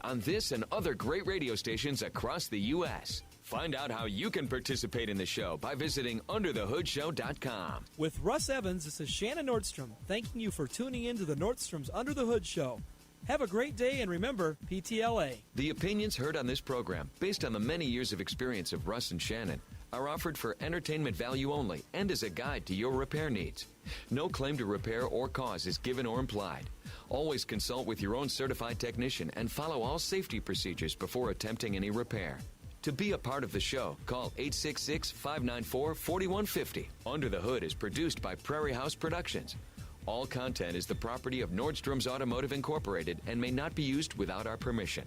on this and other great radio stations across the U.S. Find out how you can participate in the show by visiting UnderTheHoodShow.com. With Russ Evans, this is Shannon Nordstrom, thanking you for tuning in to the Nordstrom's Under the Hood Show. Have a great day, and remember, PTLA. The opinions heard on this program, based on the many years of experience of Russ and Shannon, are offered for entertainment value only and as a guide to your repair needs. No claim to repair or cause is given or implied. Always consult with your own certified technician and follow all safety procedures before attempting any repair. To be a part of the show, call 866-594-4150. Under the Hood is produced by Prairie House Productions. All content is the property of Nordstrom's Automotive Incorporated and may not be used without our permission.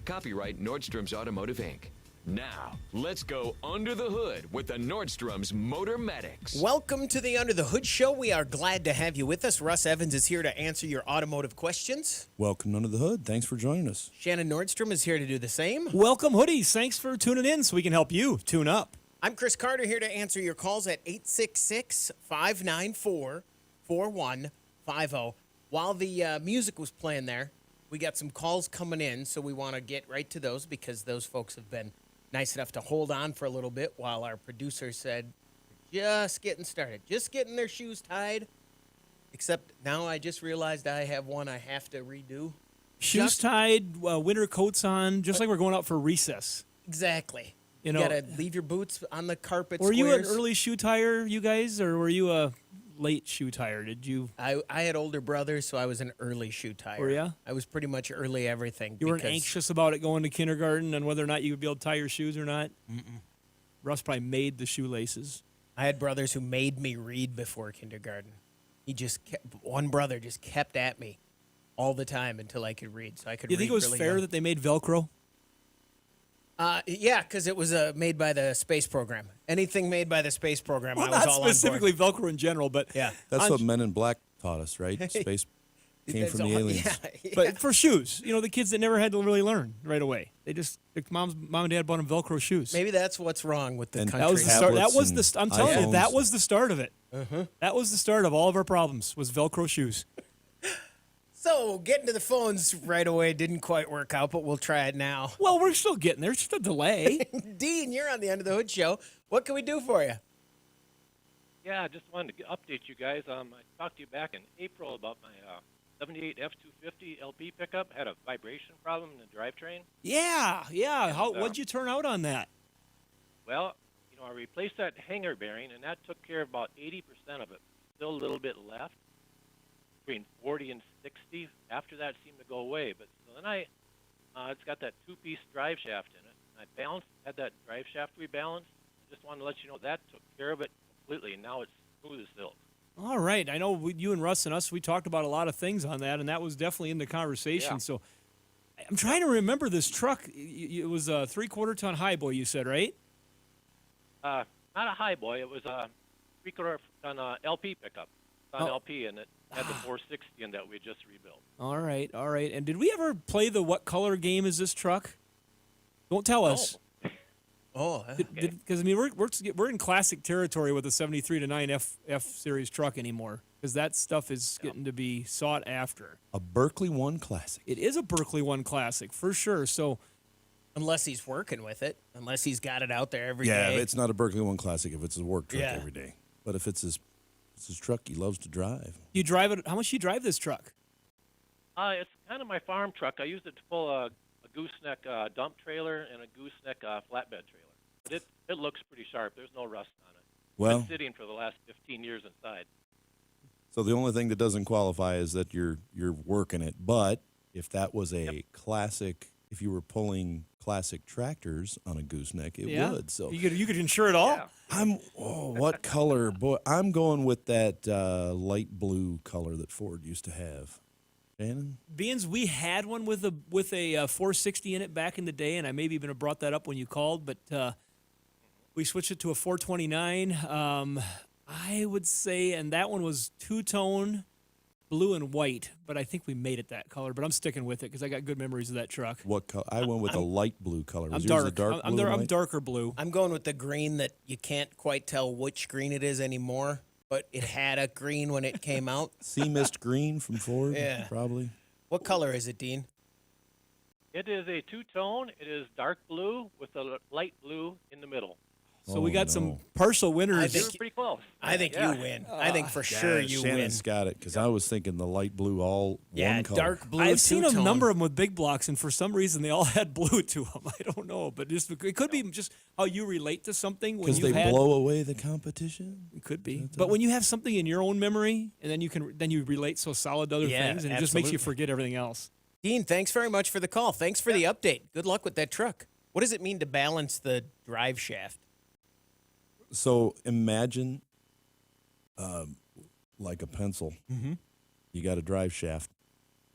Copyright Nordstrom's Automotive, Inc. Now, let's go under the hood with the Nordstrom's Motor Medics. Welcome to the Under the Hood Show. We are glad to have you with us. Russ Evans is here to answer your automotive questions. Welcome Under the Hood. Thanks for joining us. Shannon Nordstrom is here to do the same. Welcome, Hoodies. Thanks for tuning in so we can help you tune up. I'm Chris Carter here to answer your calls at 866-594-4150. While the music was playing there, we got some calls coming in, so we want to get right to those because those folks have been nice enough to hold on for a little bit while our producer said, just getting started, just getting their shoes tied. Except now I just realized I have one I have to redo. Shoes tied, winter coats on, just like we're going out for recess. Exactly. You know, gotta leave your boots on the carpet. Were you an squares. early shoe tire, you guys, or were you a late shoe tire? Did you? I had older brothers, so I was an early shoe tire. Were ya? I was pretty much early everything. You weren't anxious about it going to kindergarten and whether or not you would be able to tie your shoes or not? Mm-mm. Russ probably made the shoelaces. I had brothers who made me read before kindergarten. One brother just kept at me all the time until I could read, so I could read. You think it was really fair young. that they made Velcro? Yeah, because it was made by the space program. Anything made by the space program, Well, I was not all specifically on board. Velcro in general, but Yeah. That's what Men in Black taught us, right? Space came That's from the all- aliens. Yeah. But for shoes, you know, the kids that never had to really learn right away. They just mom and dad bought them Velcro shoes. Maybe that's what's wrong with the And country. That was the start. That Tablets was and the. I'm telling you, iPhones. that was the start of it. Uh-huh. That was the start of all of our problems. Was Velcro shoes. So getting to the phones right away didn't quite work out, but we'll try it now. Well, we're still getting there. It's just a delay. Dean, you're on the Under the Hood Show. What can we do for you? Yeah, I just wanted to update you guys. I talked to you back in April about my 78 F250 LP pickup. Had a vibration problem in the drivetrain. Yeah. What'd you turn out on that? Well, I replaced that hanger bearing, and that took care of about 80% of it. Still a little bit left, between 40 and 60. After that seemed to go away. But so then it's got that two-piece drive shaft in it. And I had that drive shaft rebalanced. I just wanted to let you know that took care of it completely, and now it's smooth as silk. All right. I know you and Russ and us, we talked about a lot of things on that, and that was definitely in the conversation. Yeah. So I'm trying to remember this truck. It was a 3/4 ton highboy, you said, right? Not a high boy. It was a 3/4 ton LP pickup. It's on LP, and it had the 460 in that we just rebuilt. All right. And did we ever play the what color game is this truck? Don't tell us. Oh, Because we're in classic territory with the 73 to 9 F series truck anymore. Because that stuff is getting to be sought after. A Berkeley One Classic. It is a Berkeley One Classic for sure. So unless he's working with it, unless he's got it out there every day. Yeah, it's not a Berkeley One Classic if it's a work truck Yeah. every day. But if it's his truck he loves to drive. you drive it. How much do you drive this truck? It's kind of my farm truck. I used it to pull a gooseneck dump trailer and a gooseneck flatbed trailer. But it looks pretty sharp. There's no rust on it. Well, It's sitting for the last 15 years inside. so the only thing that doesn't qualify is that you're working it. But if that was a classic, if you were pulling classic tractors on a gooseneck, it would. So you could insure it all. Yeah. what color? Boy, I'm going with that light blue color that Ford used to have. Shannon? Beans, we had one with a 460 in it back in the day, and I maybe even have brought that up when you called, but we switched it to a 429. I would say, and that one was two-tone, blue and white, but I think we made it that color. But I'm sticking with it because I got good memories of that truck. What color? I went with a light blue color. Was I'm yours dark. a dark I'm blue? and I'm white? darker blue. I'm going with the green that you can't quite tell which green it is anymore, but it had a green when it came out. Sea Mist green from Ford, Yeah. probably. What color is it, Dean? It is a two-tone. It is dark blue with a light blue in the middle. So we got no. some partial winners. You were pretty close. I think Yeah. you win. I think for sure you win. Shannon's got it because I was thinking the light blue, all Yeah, one color. dark blue. I've seen a two-tone. number of them with big blocks, and for some reason they all had blue to them. I don't know, but just it could be just how you relate to something when Because you they had. blow away the competition. It could be, but when you have something in your own memory, and then you relate so solid to other Yeah, things, and it just makes you absolutely. forget everything else. Dean, thanks very much for the call. Thanks for the update. Good luck with that truck. What does it mean to balance the drive shaft? So imagine, like a pencil. Mm-hmm. You got a drive shaft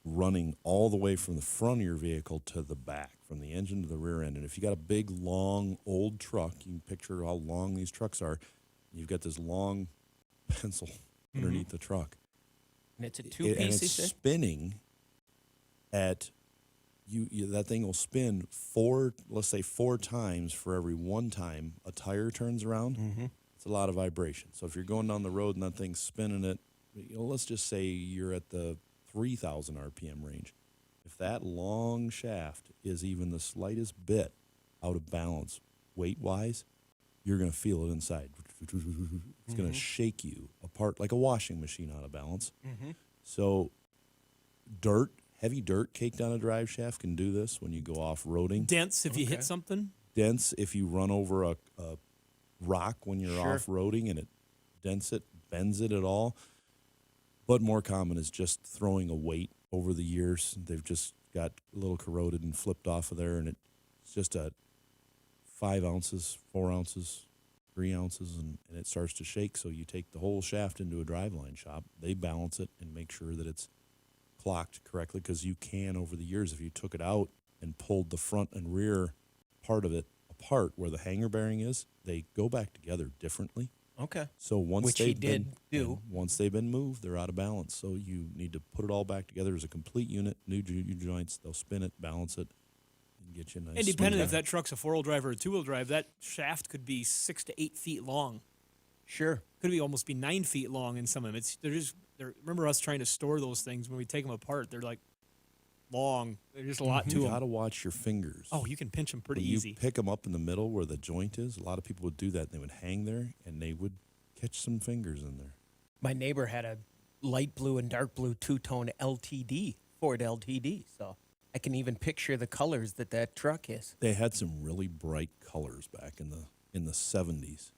running all the way from the front of your vehicle to the back, from the engine to the rear end. And if you got a big, long, old truck, you can picture how long these trucks are. You've got this long pencil underneath the truck. And it's a And two-piece, you it's said? spinning at you. That thing will spin let's say four times for every one time a tire turns around. Mm-hmm. It's a lot of vibration. So if you're going down the road and that thing's spinning it, let's just say you're at the 3,000 RPM range. If that long shaft is even the slightest bit out of balance weight-wise, you're going to feel it inside. It's going to shake you apart like a washing machine out of balance. So heavy dirt caked on a drive shaft can do this when you go off-roading. Dents if you hit something. Dense if you run over a rock when you're Sure. off-roading and it dents it, bends it at all. But more common is just throwing a weight over the years. They've just got a little corroded and flipped off of there, and it's just a 5 ounces, 4 ounces, 3 ounces, and it starts to shake. So you take the whole shaft into a driveline shop. They balance it and make sure that it's clocked correctly, because you can, over the years, if you took it out and pulled the front and rear part of it apart where the hanger bearing is, they go back together differently. Okay. So once Which he they've did been do. and once they've been moved, they're out of balance. So you need to put it all back together as a complete unit, new joints. They'll spin it, balance it, and get you a nice. And depending smooth if that truck's a 4-wheel drive or a 2-wheel drive, that shaft could be 6 to 8 feet long. Sure. Could be almost be 9 feet long in some of them. Remember us trying to store those things when we take them apart. They're like long. There's just a lot to You them. got to watch your fingers. Oh, you can pinch them pretty when easy. You pick them up in the middle where the joint is. A lot of people would do that. They would hang there, and they would catch some fingers in there. My neighbor had a light blue and dark blue two-tone LTD, Ford LTD. So I can even picture the colors that truck is. They had some really bright colors back in the 70s.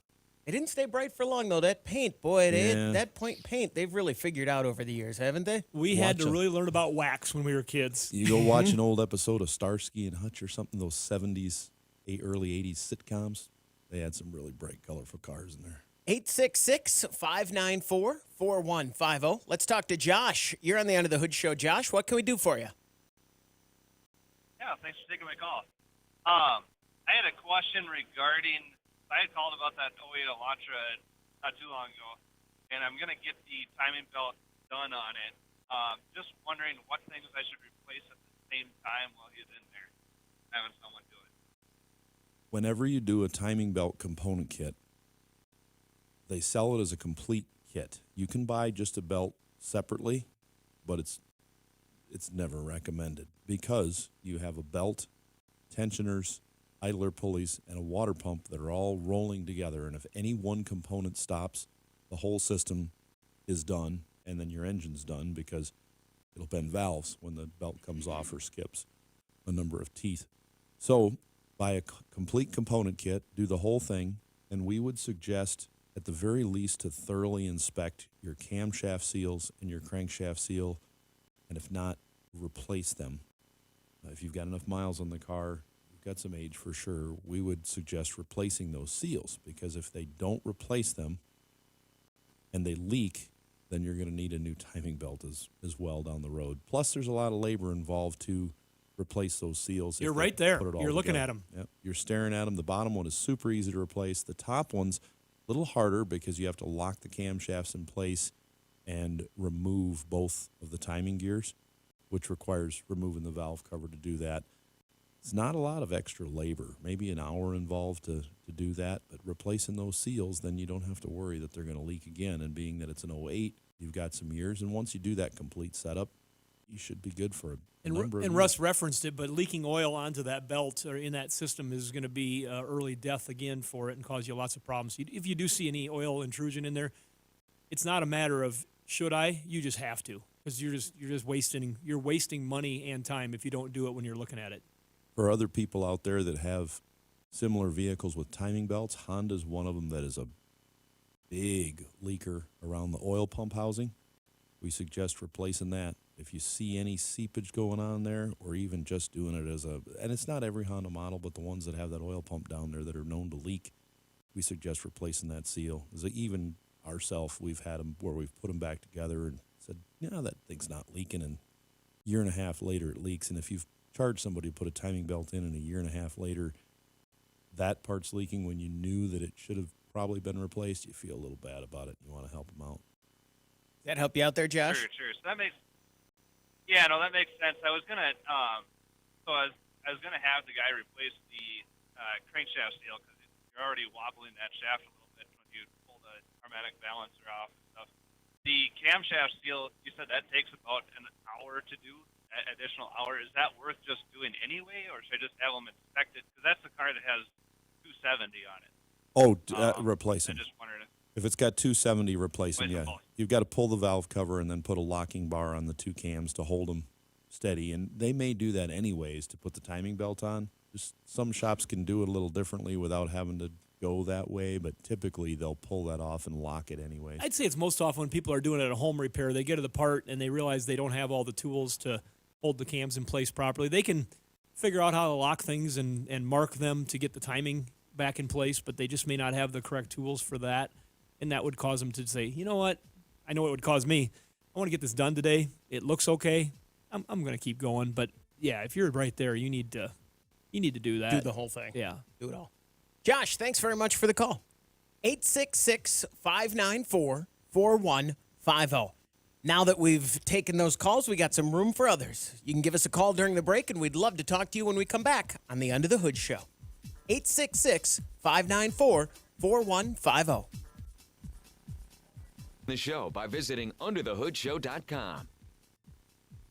They didn't stay bright for long, though. That paint, boy, Yeah. that paint, they've really figured out over the years, haven't they? We had Watch to 'em. really learn about wax when we were kids. You go watch an old episode of Starsky and Hutch or something, those 70s, early 80s sitcoms. They had some really bright, colorful cars in there. 866-594-4150. Let's talk to Josh. You're on the Under the Hood show, Josh. What can we do for you? Yeah, thanks for taking my call. I had a question regarding, I had called about that '08 Elantra not too long ago, and I'm going to get the timing belt done on it. Just wondering what things I should replace at the same time while he's in there, having someone do it. Whenever you do a timing belt component kit, they sell it as a complete kit. You can buy just a belt separately, but it's never recommended, because you have a belt, tensioners, idler pulleys, and a water pump that are all rolling together. And if any one component stops, the whole system is done, and then your engine's done, because it'll bend valves when the belt comes off or skips a number of teeth. So buy a complete component kit, do the whole thing, and we would suggest at the very least to thoroughly inspect your camshaft seals and your crankshaft seal, and if not, replace them. If you've got enough miles on the car, you've got some age for sure, we would suggest replacing those seals, because if they don't replace them and they leak, then you're going to need a new timing belt as well down the road. Plus, there's a lot of labor involved to replace those seals. if You're they right there. put it all You're looking together. at 'em. Yep. You're staring at them. The bottom one is super easy to replace. The top one's a little harder, because you have to lock the camshafts in place and remove both of the timing gears, which requires removing the valve cover to do that. It's not a lot of extra labor, maybe an hour involved to do that, but replacing those seals, then you don't have to worry that they're going to leak again. And being that it's an '08, you've got some years. And once you do that complete setup, you should be good for a And, number of and years. Russ referenced it, but leaking oil onto that belt or in that system is going to be early death again for it and cause you lots of problems. If you do see any oil intrusion in there, it's not a matter of should I. You just have to, because you're just wasting money and time if you don't do it when you're looking at it. For other people out there that have similar vehicles with timing belts, Honda's one of them that is a big leaker around the oil pump housing. We suggest replacing that. If you see any seepage going on there, or even just doing it as a, and it's not every Honda model, but the ones that have that oil pump down there that are known to leak, we suggest replacing that seal. Even ourselves, we've had them where we've put them back together and said, that thing's not leaking, and a year and a half later it leaks. And if you've charged somebody to put a timing belt in, and a year and a half later that part's leaking when you knew that it should have probably been replaced, you feel a little bad about it. You want to help them out. Does that help you out there, Josh? Sure. So that makes sense. I was gonna have the guy replace the crankshaft seal because you're already wobbling that shaft a little bit when you pull the harmonic balancer off and stuff. The camshaft seal, you said that takes about an hour to do, an additional hour. Is that worth just doing anyway, or should I just have them inspected? Because that's the car that has 270 on it. Replace I them. just wondered if If it's got 270, replace them, Replace yeah. them both. You've got to pull the valve cover and then put a locking bar on the two cams to hold them steady. And they may do that anyways to put the timing belt on. Just some shops can do it a little differently without having to go that way, but typically they'll pull that off and lock it anyways. I'd say it's most often when people are doing it at a home repair, they get to the part and they realize they don't have all the tools to hold the cams in place properly. They can figure out how to lock things and mark them to get the timing back in place, but they just may not have the correct tools for that. And that would cause them to say, you know what? I know it would cause me. I want to get this done today. It looks okay. I'm going to keep going. But yeah, if you're right there, you need to do that. Do the whole thing. Yeah. Do it all. Josh, thanks very much for the call. 866-594-4150. Now that we've taken those calls, we got some room for others. You can give us a call during the break, and we'd love to talk to you when we come back on the Under the Hood Show. 866-594-4150. The show by visiting underthehoodshow.com.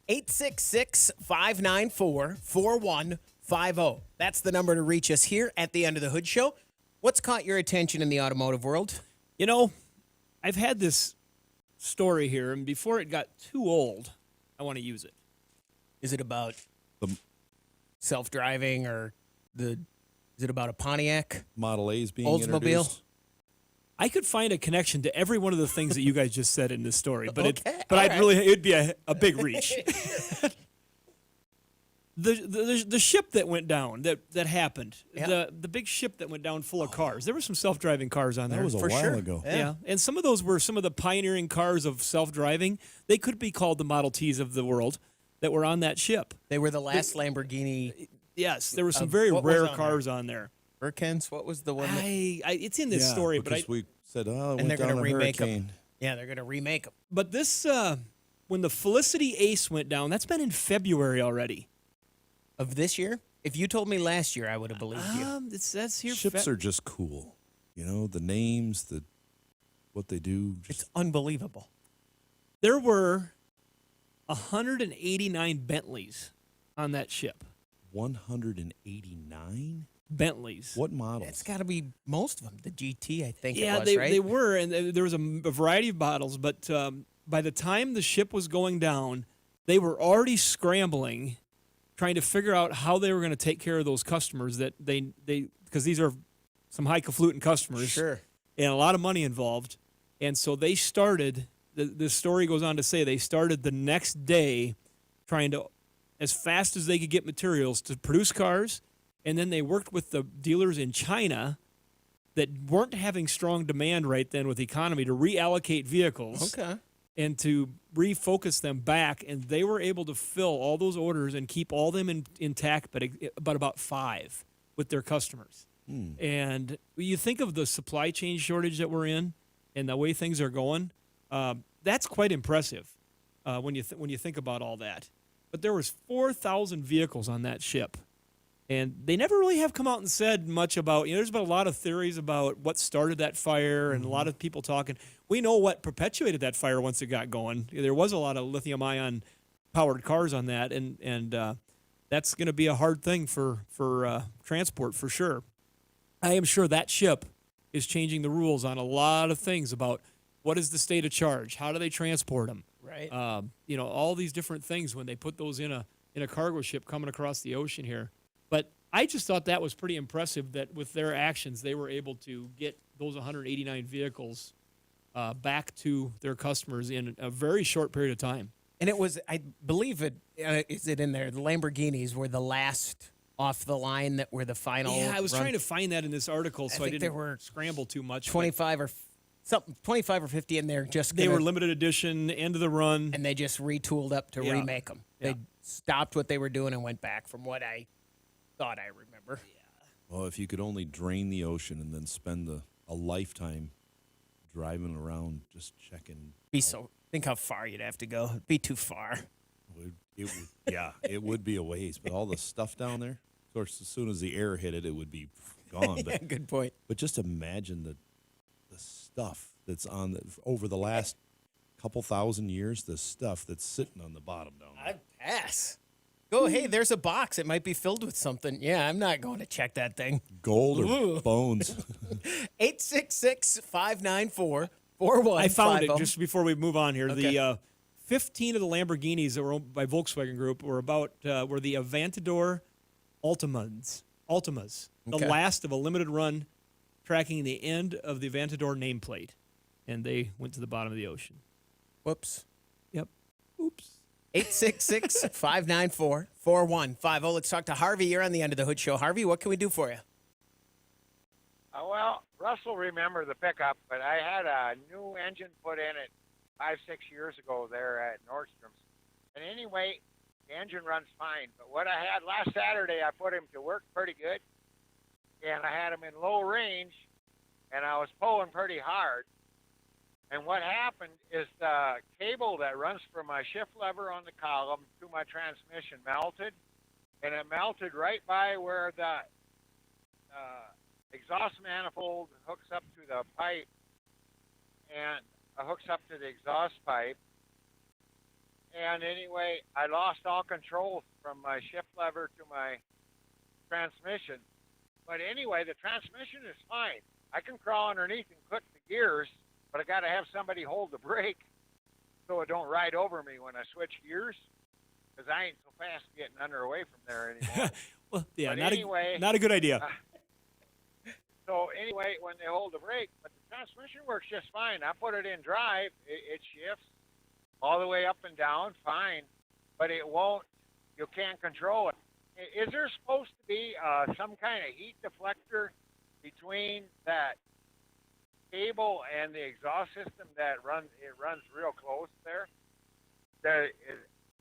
866-594-4150. That's the number to reach us here at the Under the Hood Show. What's caught your attention in the automotive world? You know, I've had this story here, and before it got too old, I want to use it. Is it about self-driving or is it about a Pontiac? Model A's being Oldsmobile? introduced. I could find a connection to every one of the things that you guys just said in this story, but Okay, it'd be a big reach. The ship that went down that happened, Yeah. the big ship that went down full of cars. There were some self-driving cars on there. That was a For while sure. ago. Yeah, and some of those were some of the pioneering cars of self-driving. They could be called the Model Ts of the world that were on that ship. They were the last Lamborghini Yes, there were some very what was rare on cars on there. Hurricanes. What was the one? That, It's in this story, but because we said, it and they're went down going to a remake hurricane. them. Yeah, they're going to remake them. But this, when the Felicity Ace went down, that's been in February already. Of this year? If you told me last year, I would have believed you. It says here. Ships are just cool. The names, what they do. It's unbelievable. There were 189 Bentleys on that ship. 189? Bentleys. What models? It's got to be most of them. The GT, I think Yeah, it was, they right? they were, and there was a variety of models. But by the time the ship was going down, they were already scrambling, trying to figure out how they were going to take care of those customers that they because these are some highfalutin customers, Sure. and a lot of money involved. And so they started. The story goes on to say they started the next day, trying to, as fast as they could get materials to produce cars, and then they worked with the dealers in China that weren't having strong demand right then with the economy to reallocate vehicles Okay. and to refocus them back, and they were able to fill all those orders and keep all them intact, but about 5 with their customers. And you think of the supply chain shortage that we're in and the way things are going, that's quite impressive when you think about all that. But there was 4,000 vehicles on that ship. And they never really have come out and said much about, there's been a lot of theories about what started that fire and a lot of people talking. We know what perpetuated that fire once it got going. There was a lot of lithium-ion powered cars on that, and that's going to be a hard thing for transport for sure. I am sure that ship is changing the rules on a lot of things about what is the state of charge, how do they transport them, Right. all these different things when they put those in a cargo ship coming across the ocean here. But I just thought that was pretty impressive that with their actions they were able to get those 189 vehicles back to their customers in a very short period of time. And it was, I believe is it in there? The Lamborghinis were the last off the line that were the final. Yeah, I was run. trying to find that in this article, so I think didn't there were scramble too much. 25 or something, 25 or 50 in there. Just They were limited edition, end of the run. and they just retooled up to Yeah. remake them. Yeah. They stopped what they were doing and went back, from what I thought I remember. Well, if you could only drain the ocean and then spend a lifetime driving around just checking. Think how far you'd have to go. It'd be too far. It would be a ways. But all the stuff down there, of course, as soon as the air hit it, it would be gone. But, Good point. but just imagine the stuff that's over the last couple thousand years, the stuff that's sitting on the bottom down there. I'd pass. Go, hey, there's a box. It might be filled with something. Yeah, I'm not going to check that thing. Gold or Ooh. bones. 866-594-4150. I found it just before we move on here. Okay. The 15 of the Lamborghinis that were owned by Volkswagen Group were the Aventador Ultimas, the Okay. last of a limited run, tracking the end of the Aventador nameplate, and they went to the bottom of the ocean. Whoops. Yep. Oops. 866-594-4150. Let's talk to Harvey. You're on the End of the Hood Show. Harvey, what can we do for you? Well, Russ will remember the pickup, but I had a new engine put in it 5-6 years ago there at Nordstrom's. And anyway, the engine runs fine. But what I had last Saturday, I put him to work pretty good, and I had him in low range, and I was pulling pretty hard. And what happened is the cable that runs from my shift lever on the column to my transmission melted, and it melted right by where the exhaust manifold hooks up to the pipe and hooks up to the exhaust pipe. And anyway, I lost all control from my shift lever to my transmission. But anyway, the transmission is fine. I can crawl underneath and click the gears, but I got to have somebody hold the brake so it don't ride over me when I switch gears, because I ain't so fast getting under away from there anymore. Well, yeah, But not anyway, a good idea. So anyway, when they hold the brake, but the transmission works just fine. I put it in drive, it shifts all the way up and down, fine, but it won't. You can't control it. Is there supposed to be some kind of heat deflector between that cable and the exhaust system that runs real close there?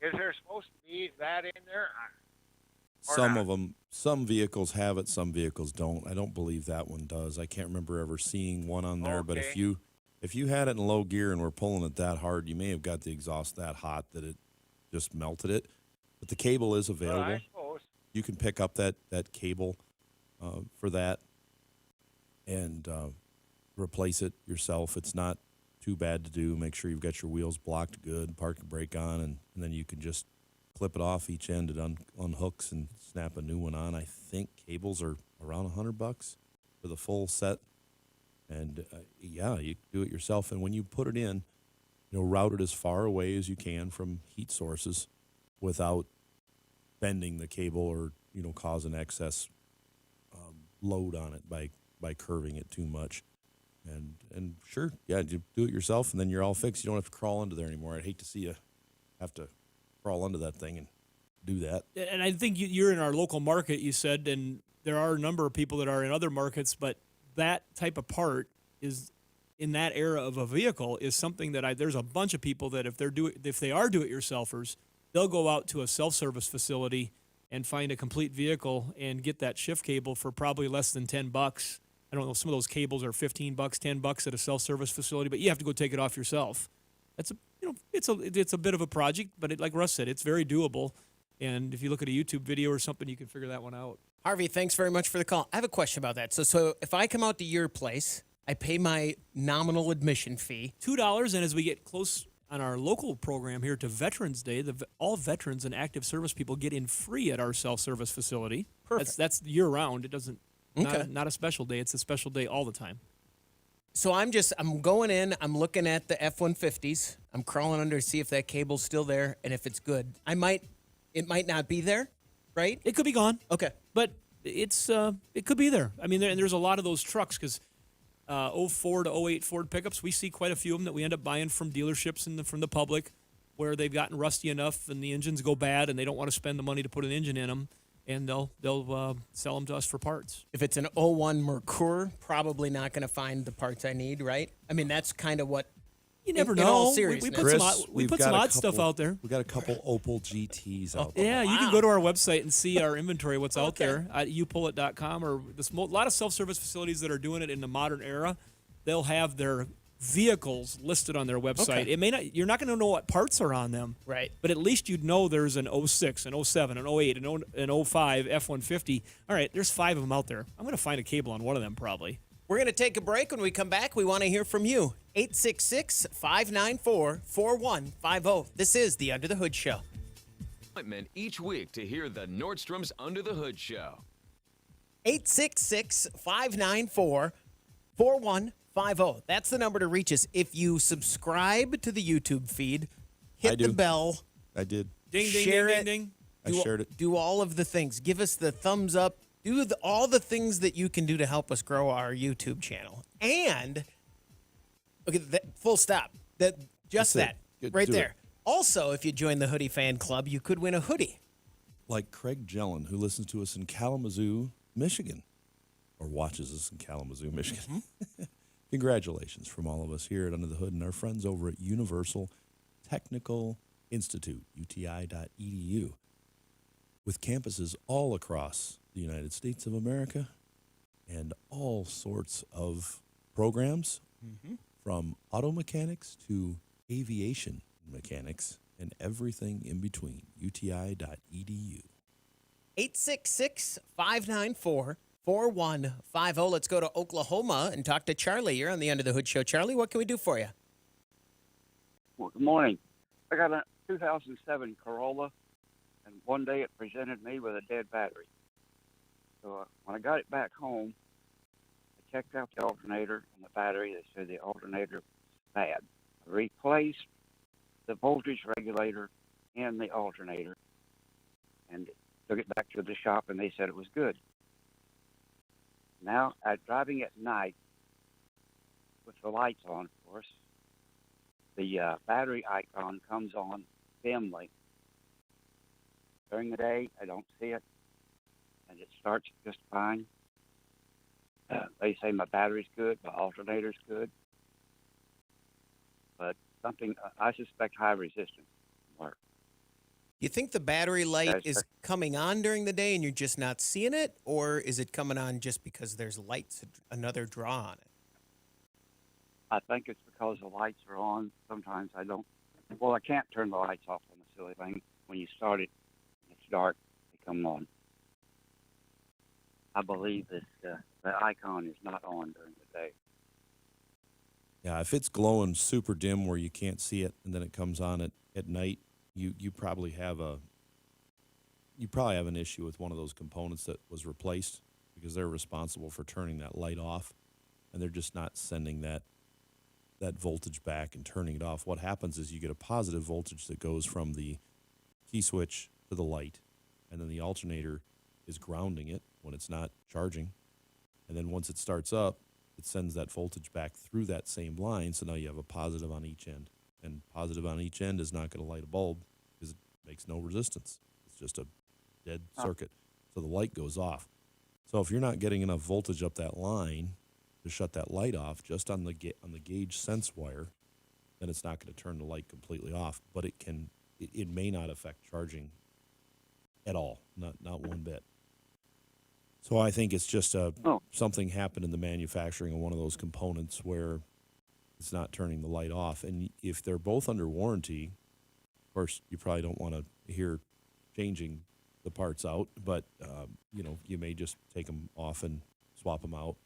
Is there supposed to be that in there? Or Some not? of them, some vehicles have it, some vehicles don't. I don't believe that one does. I can't remember ever seeing one on there. But if Okay. you had it in low gear and were pulling it that hard, you may have got the exhaust that hot that it just melted it. But the cable is Well, available. I suppose. You can pick up that cable for that and replace it yourself. It's not too bad to do. Make sure you've got your wheels blocked good, park your brake on, and then you can just clip it off each end. It unhooks and snap a new one on. I think cables are around $100 for the full set. And yeah, you can do it yourself. And when you put it in, route it as far away as you can from heat sources without bending the cable or causing excess load on it by curving it too much. And sure, yeah, you do it yourself, and then you're all fixed. You don't have to crawl under there anymore. I'd hate to see you have to crawl under that thing and do that. And I think you're in our local market, you said, and there are a number of people that are in other markets, but that type of part is in that era of a vehicle is something that there's a bunch of people that if they are do-it-yourselfers, they'll go out to a self-service facility and find a complete vehicle and get that shift cable for probably less than $10. I don't know, some of those cables are $15, $10 at a self-service facility, but you have to go take it off yourself. That's it's a bit of a project, but like Russ said, it's very doable. And if you look at a YouTube video or something, you can figure that one out. Harvey, thanks very much for the call. I have a question about that. So if I come out to your place, I pay my nominal admission fee. $2, and as we get close on our local program here to Veterans Day, all veterans and active service people get in free at our self-service facility. Perfect. That's year round. It doesn't Okay. not a special day. It's a special day all the time. So I'm going in, I'm looking at the F-150s. I'm crawling under to see if that cable's still there and if it's good. It might not be there, right? It could be gone, Okay. but it could be there. I mean, there's a lot of those trucks because 04 to 08 Ford pickups, we see quite a few of them that we end up buying from dealerships and from the public where they've gotten rusty enough and the engines go bad and they don't want to spend the money to put an engine in them, and they'll sell them to us for parts. If it's an 01 Mercure, probably not going to find the parts I need, right? I mean, that's kind of what. You never in know. all We seriousness. put Chris, some odd stuff out there. We got a couple Opel GTs out there. Yeah, you can go to our website and see our inventory, what's out Okay. there at youpullit.com, or a lot of self-service facilities that are doing it in the modern era. They'll have their vehicles listed on their website. Okay. It may not. You're not going to know what parts are on them, Right. but at least you'd know there's an 06, an 07, an 08, an 05 F-150. All right, there's 5 of them out there. I'm going to find a cable on one of them probably. We're going to take a break. When we come back, we want to hear from you. 866-594-4150. This is the Under the Hood Show. Appointment each week to hear the Nordstrom's Under the Hood Show. 866-594-4150. That's the number to reach us. If you subscribe to the YouTube feed, I hit the do. bell, I did. Ding, ding, share ding, it. ding, ding. I shared it. Do all of the things. Give us the thumbs up. Do all the things that you can do to help us grow our YouTube channel. And, okay, full stop. Just That's that. it. Good, Right do there. it. Also, if you join the Hoodie Fan Club, you could win a hoodie. Like Craig Jellin, who listens to us in Kalamazoo, Michigan, or watches us in Kalamazoo, Michigan. Congratulations from all of us here at Under the Hood and our friends over at Universal Technical Institute, UTI.edu, with campuses all across the United States of America and all sorts of programs from auto mechanics to aviation mechanics and everything in between. UTI.edu. 866-594-4150. Let's go to Oklahoma and talk to Charlie. You're on the Under the Hood Show. Charlie, what can we do for you? Well, good morning. I got a 2007 Corolla, and one day it presented me with a dead battery. So when I got it back home, I checked out the alternator and the battery. They said the alternator was bad. I replaced the voltage regulator in the alternator and took it back to the shop, and they said it was good. Now, I'm driving at night with the lights on, of course. The battery icon comes on dimly. During the day, I don't see it, and it starts just fine. They say my battery's good, my alternator's good, but something, I suspect high resistance work. You think the battery light Yes, is sir. coming on during the day and you're just not seeing it? Or is it coming on just because there's lights, another draw on it? I think it's because the lights are on. Sometimes I don't. Well, I can't turn the lights off on the silly thing. When you start it, it's dark. They come on. I believe that the icon is not on during the day. Yeah, if it's glowing super dim where you can't see it and then it comes on at night, you probably have an issue with one of those components that was replaced, because they're responsible for turning that light off, and they're just not sending that voltage back and turning it off. What happens is you get a positive voltage that goes from the key switch to the light, and then the alternator is grounding it when it's not charging. And then once it starts up, it sends that voltage back through that same line, so now you have a positive on each end. And positive on each end is not going to light a bulb because it makes no resistance. It's just a dead circuit. So the light goes off. So if you're not getting enough voltage up that line to shut that light off just on the gauge sense wire, then it's not going to turn the light completely off. But it may not affect charging at all, not one bit. So I think it's just something happened in the manufacturing of one of those components where it's not turning the light off. And if they're both under warranty, of course, you probably don't want to hear changing the parts out, but you may just take them off and swap them out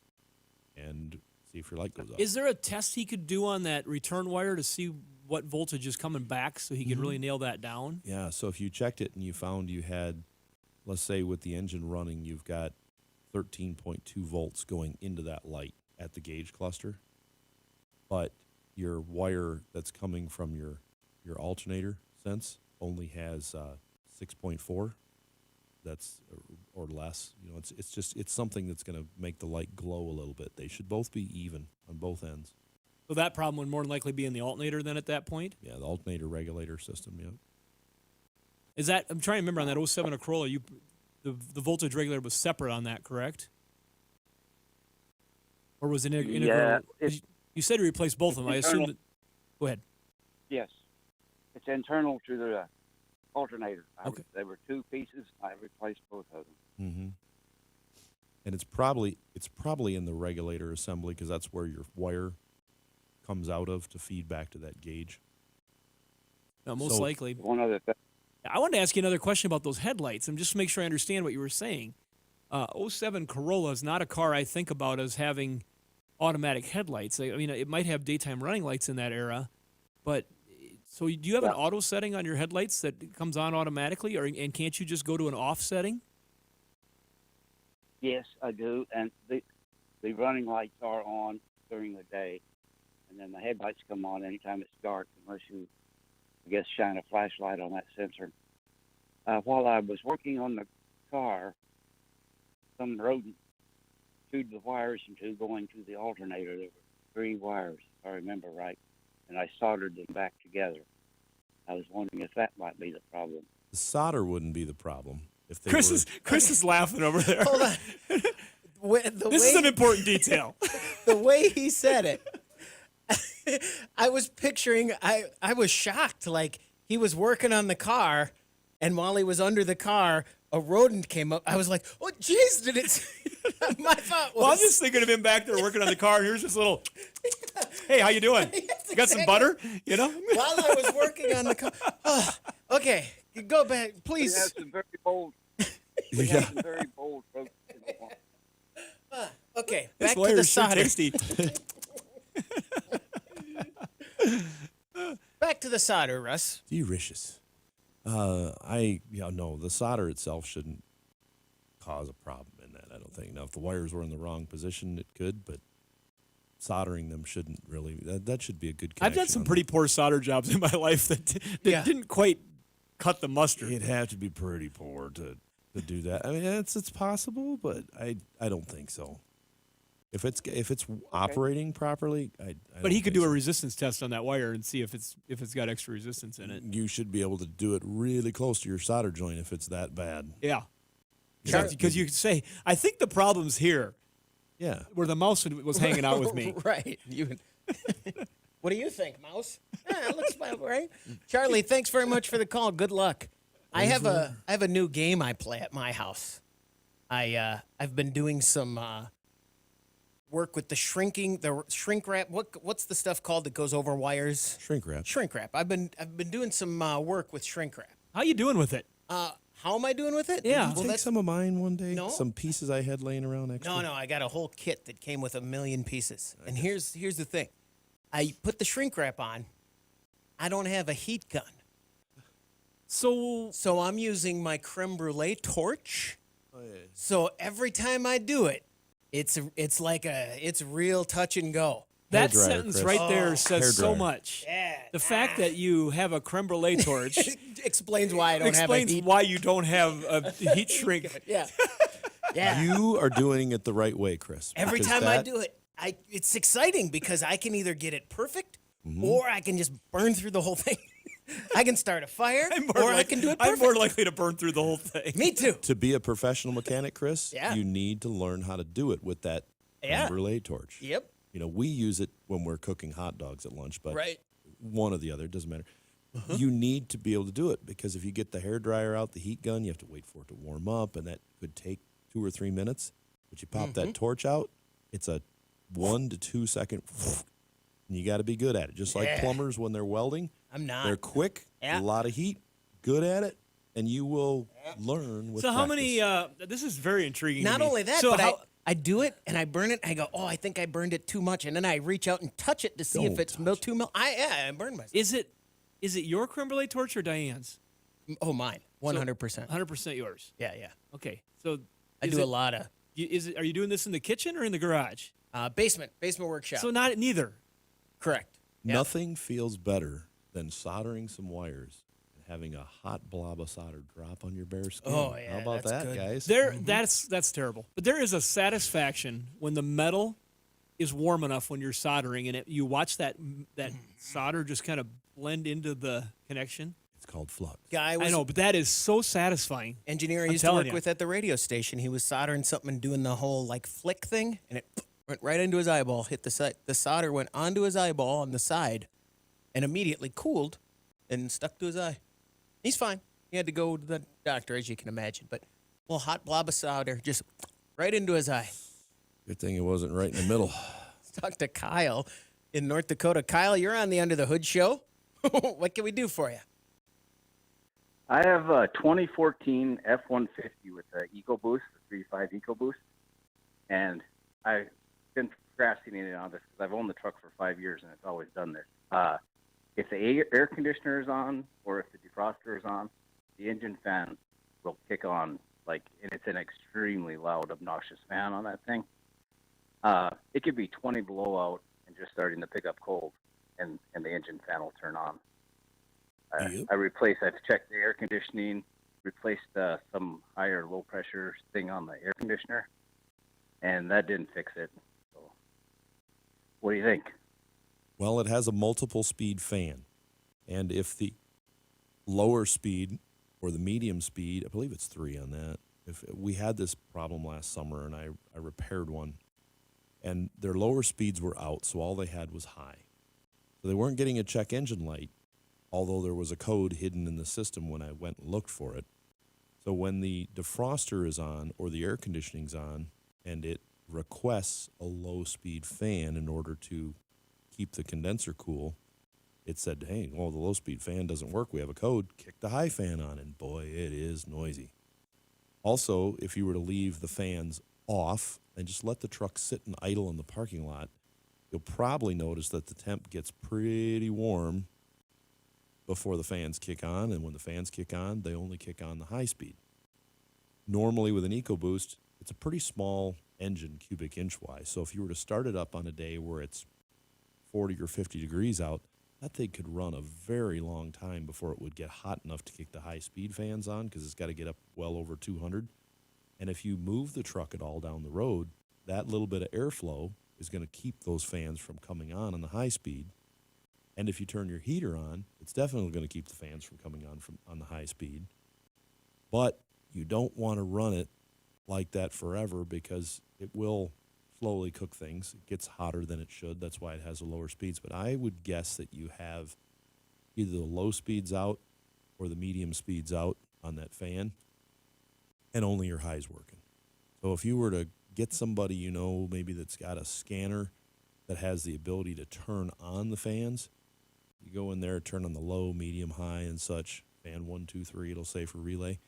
and see if your light goes off. Is there a test he could do on that return wire to see what voltage is coming back so he could really nail that down? Yeah, so if you checked it and you found you had, let's say with the engine running, you've got 13.2 volts going into that light at the gauge cluster, but your wire that's coming from your alternator sense only has 6.4. That's or less. You know, it's something that's going to make the light glow a little bit. They should both be even on both ends. So that problem would more than likely be in the alternator then at that point? Yeah, the alternator regulator system, yeah. Is that, I'm trying to remember on that 07 Corolla, the voltage regulator was separate on that, correct? Or was it integral? Yeah, You said you replaced both of them. I assume that. Go ahead. Yes. It's internal to the alternator. Okay. There were two pieces. I replaced both of them. Mm-hmm. And it's probably in the regulator assembly because that's where your wire comes out of to feed back to that gauge. No, most So- likely. One other thing. I wanted to ask you another question about those headlights, and just to make sure I understand what you were saying. 07 Corolla is not a car I think about as having automatic headlights. I mean, it might have daytime running lights in that era, but so do you have an auto setting on your headlights that comes on automatically, and can't you just go to an off setting? Yes, I do. And the running lights are on during the day, and then the headlights come on anytime it's dark, unless you, I guess, shine a flashlight on that sensor. While I was working on the car, some rodent chewed the wires into going to the alternator. There were 3 wires, if I remember right, and I soldered them back together. I was wondering if that might be the problem. The solder wouldn't be the problem. If they Chris were, is laughing over there. Hold on. This is an important detail. The way he said it, I was picturing, I was shocked. Like, he was working on the car, and while he was under the car, a rodent came up. I was like, oh, jeez, did it? My thought was. Well, I'm just thinking of him back there working on the car, and here's this little, hey, how you doing? You got some butter? You know? While I was working on the car. Oh, okay, go back, We please. have some very bold. We Yeah. have some very bold folks in the farm. Okay, This back to wire the is sure solder. tasty. Back to the solder, Russ. delicious. No, the solder itself shouldn't cause a problem in that, I don't think. Now, if the wires were in the wrong position, it could, but soldering them shouldn't really, that should be a good connection. I've done some on pretty poor solder jobs in my life that didn't quite cut the mustard. It'd have to be pretty poor to do that. I mean, it's possible, but I don't think so. If it's operating properly, I But he don't could think do a so. resistance test on that wire and see if it's got extra resistance in it. You should be able to do it really close to your solder joint if it's that bad. Yeah. Yeah. Because you could say, I think the problem's here, Yeah. where the mouse was hanging out with me. Right. What do you think, Mouse? Yeah, it looks about right. Charlie, thanks very much for the call. Good luck. I have a new game I play at my house. I've been doing some work with the shrink wrap. What's the stuff called that goes over wires? Shrink wrap. Shrink wrap. I've been doing some work with shrink wrap. How you doing with it? How am I doing with it? Yeah. Did you take some of mine one day? No. Some pieces I had laying around extra? No, I got a whole kit that came with 1 million pieces. And here's the thing. I put the shrink wrap on. I don't have a heat gun. So I'm using my creme brulee torch. Oh, yeah. So every time I do it, it's real touch and go. that Hairdryer, sentence Chris. right there says so Hairdryer. much. Yeah. The fact that you have a creme brulee torch Explains why I don't have a explains heat. why you don't have a heat shrink. Yeah. Yeah. You are doing it the right way, Chris. Every because time I that- do it, it's exciting because I can either get it perfect Mm-hmm. or I can just burn through the whole thing. I can start a fire or I can do it I'm perfect. more likely to burn through the whole thing. Me too. To be a professional mechanic, Chris, Yeah. you need to learn how to do it with that Yeah. creme brulee torch. Yep. You know, we use it when we're cooking hot dogs at lunch, but Right. one or the other, it doesn't matter. You need to be able to do it because if you get the hairdryer out, the heat gun, you have to wait for it to warm up, and that could take 2 or 3 minutes. But you pop that torch out, it's a 1 to 2 second, and you got to be good at it. Just like Yeah. plumbers when they're welding, I'm not. they're quick, Yeah. a lot of heat, good at it, and you will learn with So how many? practice. This is very intriguing. to Not me. only that, so but how, I do it and I burn it. I go, oh, I think I burned it too much, and then I reach out and touch it to see if Don't it's touch too milk. I burned myself. Is it your creme brulee torch or Diane's? Oh, mine, 100%. 100% yours. Yeah. Okay, so I do a lot of Are you doing this in the kitchen or in the garage? basement workshop. So neither. Correct. Yeah. Nothing feels better than soldering some wires and having a hot blob of solder drop on your bare skin. Oh, yeah, How about that's that, good. guys? That's terrible. But there is a satisfaction when the metal is warm enough when you're soldering, and you watch that solder just kind of blend into the connection. It's called flux. Guy was I know, but that is so satisfying. engineer I I'm used to telling work you. with at the radio station. He was soldering something and doing the whole like flick thing, and it went right into his eyeball. Hit the side. The solder went onto his eyeball on the side, and immediately cooled, and stuck to his eye. He's fine. He had to go to the doctor, as you can imagine. But a little hot blob of solder just right into his eye. Good thing it wasn't right in the middle. Let's talk to Kyle in North Dakota. Kyle, you're on the Under the Hood show. What can we do for you? I have a 2014 F-150 with the EcoBoost, the 3.5 EcoBoost, and I've been procrastinating on this because I've owned the truck for 5 years and it's always done this. If the air conditioner is on or if the defroster is on, the engine fan will kick on, and it's an extremely loud, obnoxious fan on that thing. It could be 20 below out and just starting to pick up cold, and the engine fan will turn on. Yep. I've checked the air conditioning, replaced some higher low pressure thing on the air conditioner, and that didn't fix it. So, what do you think? Well, it has a multiple speed fan. And if the lower speed or the medium speed, I believe it's 3 on that. If we had this problem last summer and I repaired one, and their lower speeds were out, so all they had was high. So they weren't getting a check engine light, although there was a code hidden in the system when I went and looked for it. So when the defroster is on or the air conditioning's on and it requests a low-speed fan in order to keep the condenser cool, it said, hey, well, the low-speed fan doesn't work. We have a code. Kick the high fan on, and boy, it is noisy. Also, if you were to leave the fans off and just let the truck sit and idle in the parking lot, you'll probably notice that the temp gets pretty warm before the fans kick on, and when the fans kick on, they only kick on the high speed. Normally with an EcoBoost, it's a pretty small engine cubic inch wise, so if you were to start it up on a day where it's 40 or 50 degrees out, that thing could run a very long time before it would get hot enough to kick the high speed fans on, because it's got to get up well over 200. And if you move the truck at all down the road, that little bit of airflow is going to keep those fans from coming on the high speed. And if you turn your heater on, it's definitely going to keep the fans from coming on the high speed. But you don't want to run it like that forever, because it will slowly cook things. It gets hotter than it should. That's why it has the lower speeds. But I would guess that you have either the low speeds out or the medium speeds out on that fan, and only your high's working. So if you were to get somebody you know maybe that's got a scanner that has the ability to turn on the fans, you go in there, turn on the low, medium, high, and such. Fan 1, 2, 3, it'll say for relay,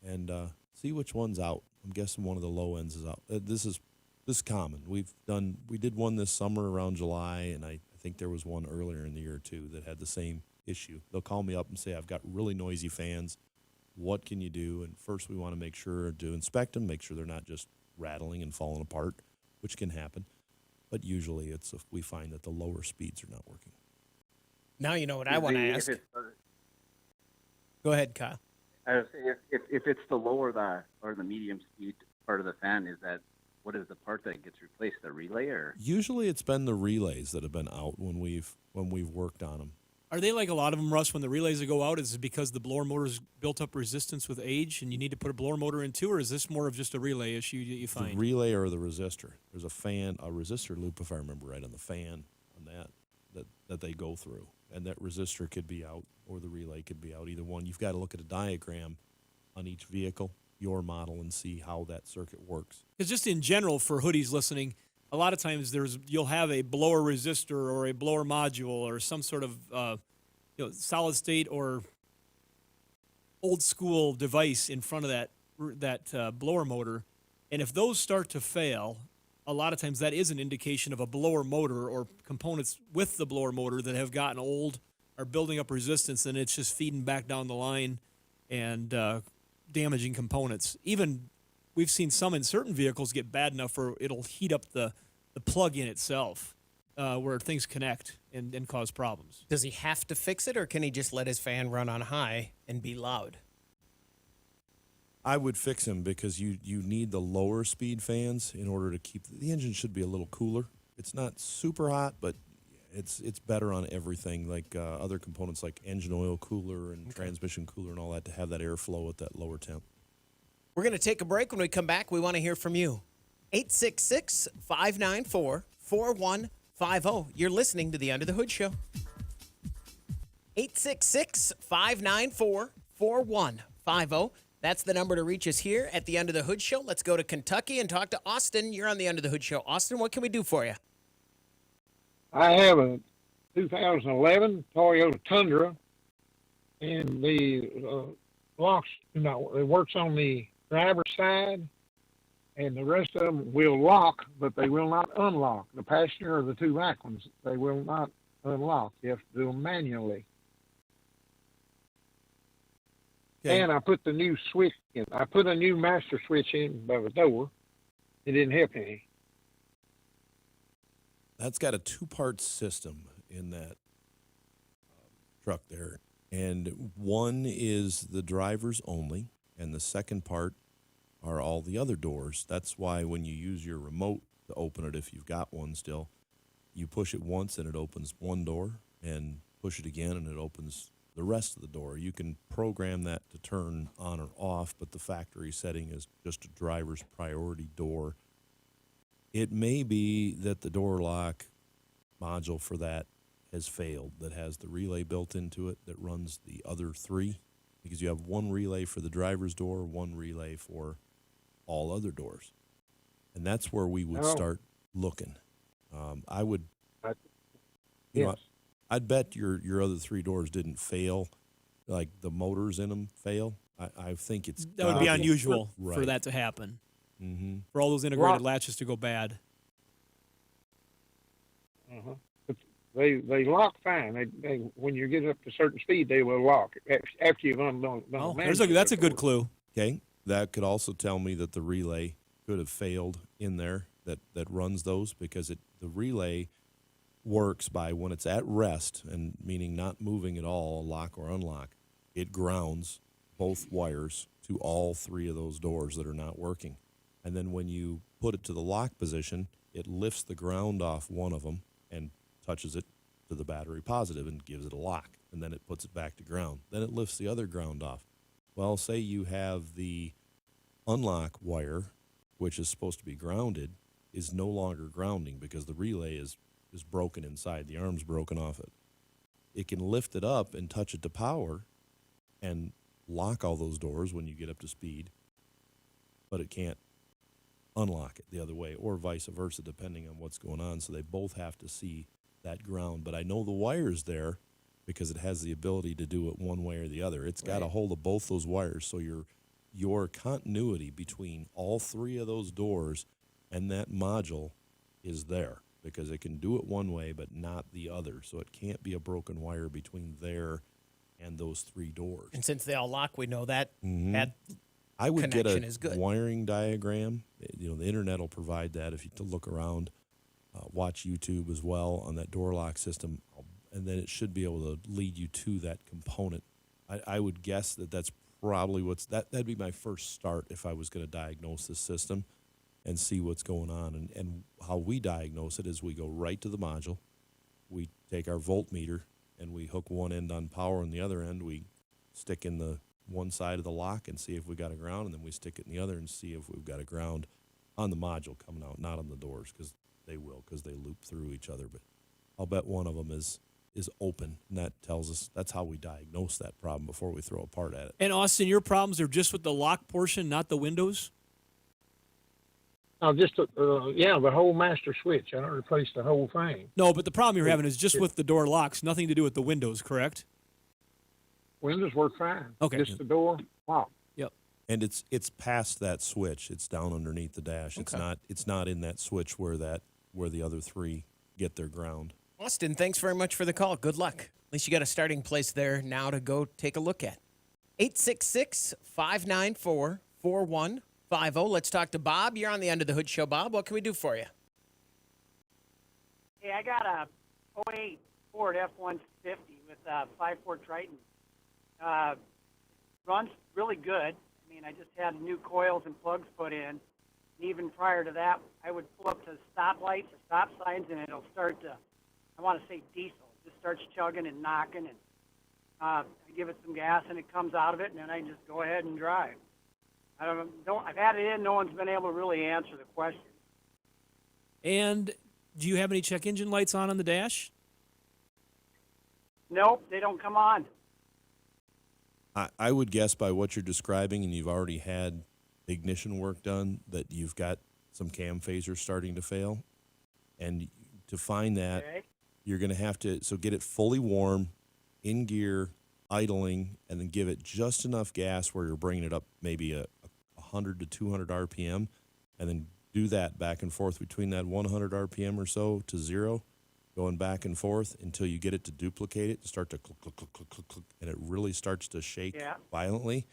and see which one's out. I'm guessing one of the low ends is out. This is common. We did one this summer around July, and I think there was one earlier in the year too that had the same issue. They'll call me up and say, I've got really noisy fans. What can you do? And first we want to make sure to inspect them, make sure they're not just rattling and falling apart, which can happen. But usually it's if we find that the lower speeds are not working. Now you know what I want to ask. Go ahead, Kyle. I would say if it's the lower or the medium speed part of the fan, what is the part that gets replaced? The relay, or Usually it's been the relays that have been out when we've worked on them. Are they like a lot of them, Russ, when the relays go out? Is it because the blower motor's built up resistance with age and you need to put a blower motor in too, or is this more of just a relay issue that you find? The relay or the resistor. There's a resistor loop, if I remember right, on the fan on that they go through. And that resistor could be out or the relay could be out, either one. You've got to look at a diagram on each vehicle, your model, and see how that circuit works. Because just in general, for hoodies listening, a lot of times you'll have a blower resistor or a blower module or some sort of solid state or old school device in front of that blower motor, And if those start to fail, a lot of times that is an indication of a blower motor or components with the blower motor that have gotten old, are building up resistance, and it's just feeding back down the line and damaging components. Even we've seen some in certain vehicles get bad enough where it'll heat up the plug-in itself where things connect and cause problems. Does he have to fix it, or can he just let his fan run on high and be loud? I would fix them because you need the lower speed fans in order to keep the engine should be a little cooler. It's not super hot, but it's better on everything, like other components like engine oil cooler and transmission cooler and all that, to have that airflow at that lower temp. We're going to take a break. When we come back, we want to hear from you. 866-594-4150. You're listening to the Under the Hood Show. 866-594-4150. That's the number to reach us here at the Under the Hood Show. Let's go to Kentucky and talk to Austin. You're on the Under the Hood Show. Austin, what can we do for you? I have a 2011 Toyota Tundra, and the locks, it works on the driver's side, and the rest of them will lock, but they will not unlock. The passenger or the two back ones, they will not unlock. You have to do them manually. Okay. And I put the new switch in. I put a new master switch in by the door. It didn't help any. That's got a two-part system in that truck there. And one is the driver's only, and the second part are all the other doors. That's why when you use your remote to open it, if you've got one still, you push it once and it opens one door, and push it again and it opens the rest of the door. You can program that to turn on or off, but the factory setting is just a driver's priority door. It may be that the door lock module for that has failed, that has the relay built into it that runs the other three, because you have one relay for the driver's door, one relay for all other doors. And that's where we would start looking. I would, you know, I'd bet your other three doors didn't fail, like the motors in them fail. I think it's That would be unusual for Right. that to happen. Mm-hmm. For all those integrated latches to go bad. Uh-huh. But they lock fine. They when you get up to a certain speed, they will lock after you've undone. Oh, that's a good clue. Okay, that could also tell me that the relay could have failed in there that runs those, because the relay works by when it's at rest, and meaning not moving at all, lock or unlock, it grounds both wires to all three of those doors that are not working. And then when you put it to the lock position, it lifts the ground off one of them and touches it to the battery positive and gives it a lock. And then it puts it back to ground. Then it lifts the other ground off. Well, say you have the unlock wire, which is supposed to be grounded, is no longer grounding because the relay is broken inside. The arm's broken off it. It can lift it up and touch it to power and lock all those doors when you get up to speed, but it can't unlock it the other way, or vice versa, depending on what's going on. So they both have to see that ground. But I know the wire's there because it has the ability to do it one way or the other. It's got a hold of both those wires, so your continuity between all three of those doors and that module is there, because it can do it one way but not the other. So it can't be a broken wire between there and those three doors. And since they all lock, we know that I would get connection a is good. wiring diagram. You know, the internet will provide that if you to look around, watch YouTube as well on that door lock system, and then it should be able to lead you to that component. I would guess that's probably that'd be my first start if I was going to diagnose this system and see what's going on. And how we diagnose it is we go right to the module, we take our voltmeter, and we hook one end on power, and the other end we stick in the one side of the lock and see if we got a ground, and then we stick it in the other and see if we've got a ground on the module coming out, not on the doors, because they loop through each other. But I'll bet one of them is open, and that tells us that's how we diagnose that problem before we throw a part at it. And Austin, your problems are just with the lock portion, not the windows? No, just the whole master switch. I don't replace the whole thing. No, but the problem you're having is just with the door locks, nothing to do with the windows, correct? Windows work fine. Okay. Just the door lock. Yep. And it's past that switch. It's down underneath the dash. Okay. It's not in that switch where the other three get their ground. Austin, thanks very much for the call. Good luck. At least you got a starting place there now to go take a look at. 866-594-4150. Let's talk to Bob. You're on the Under the Hood Show, Bob. What can we do for you? Hey, I got a 08 Ford F-150 with a 5.4 Triton. Runs really good. I mean, I just had new coils and plugs put in. And even prior to that, I would pull up to stoplights or stop signs, and it'll start to, I want to say diesel. It just starts chugging and knocking, and I give it some gas, and it comes out of it, and then I just go ahead and drive. I've had it in. No one's been able to really answer the question. And do you have any check engine lights on the dash? Nope, they don't come on. I would guess by what you're describing, and you've already had ignition work done, that you've got some cam phasers starting to fail. And to find that, Okay. you're going to have to get it fully warm, in gear, idling, and then give it just enough gas where you're bringing it up maybe a 100 to 200 RPM, and then do that back and forth between that 100 RPM or so to zero, going back and forth until you get it to duplicate it and start to click, click, click, click, click, click, and it really starts to shake violently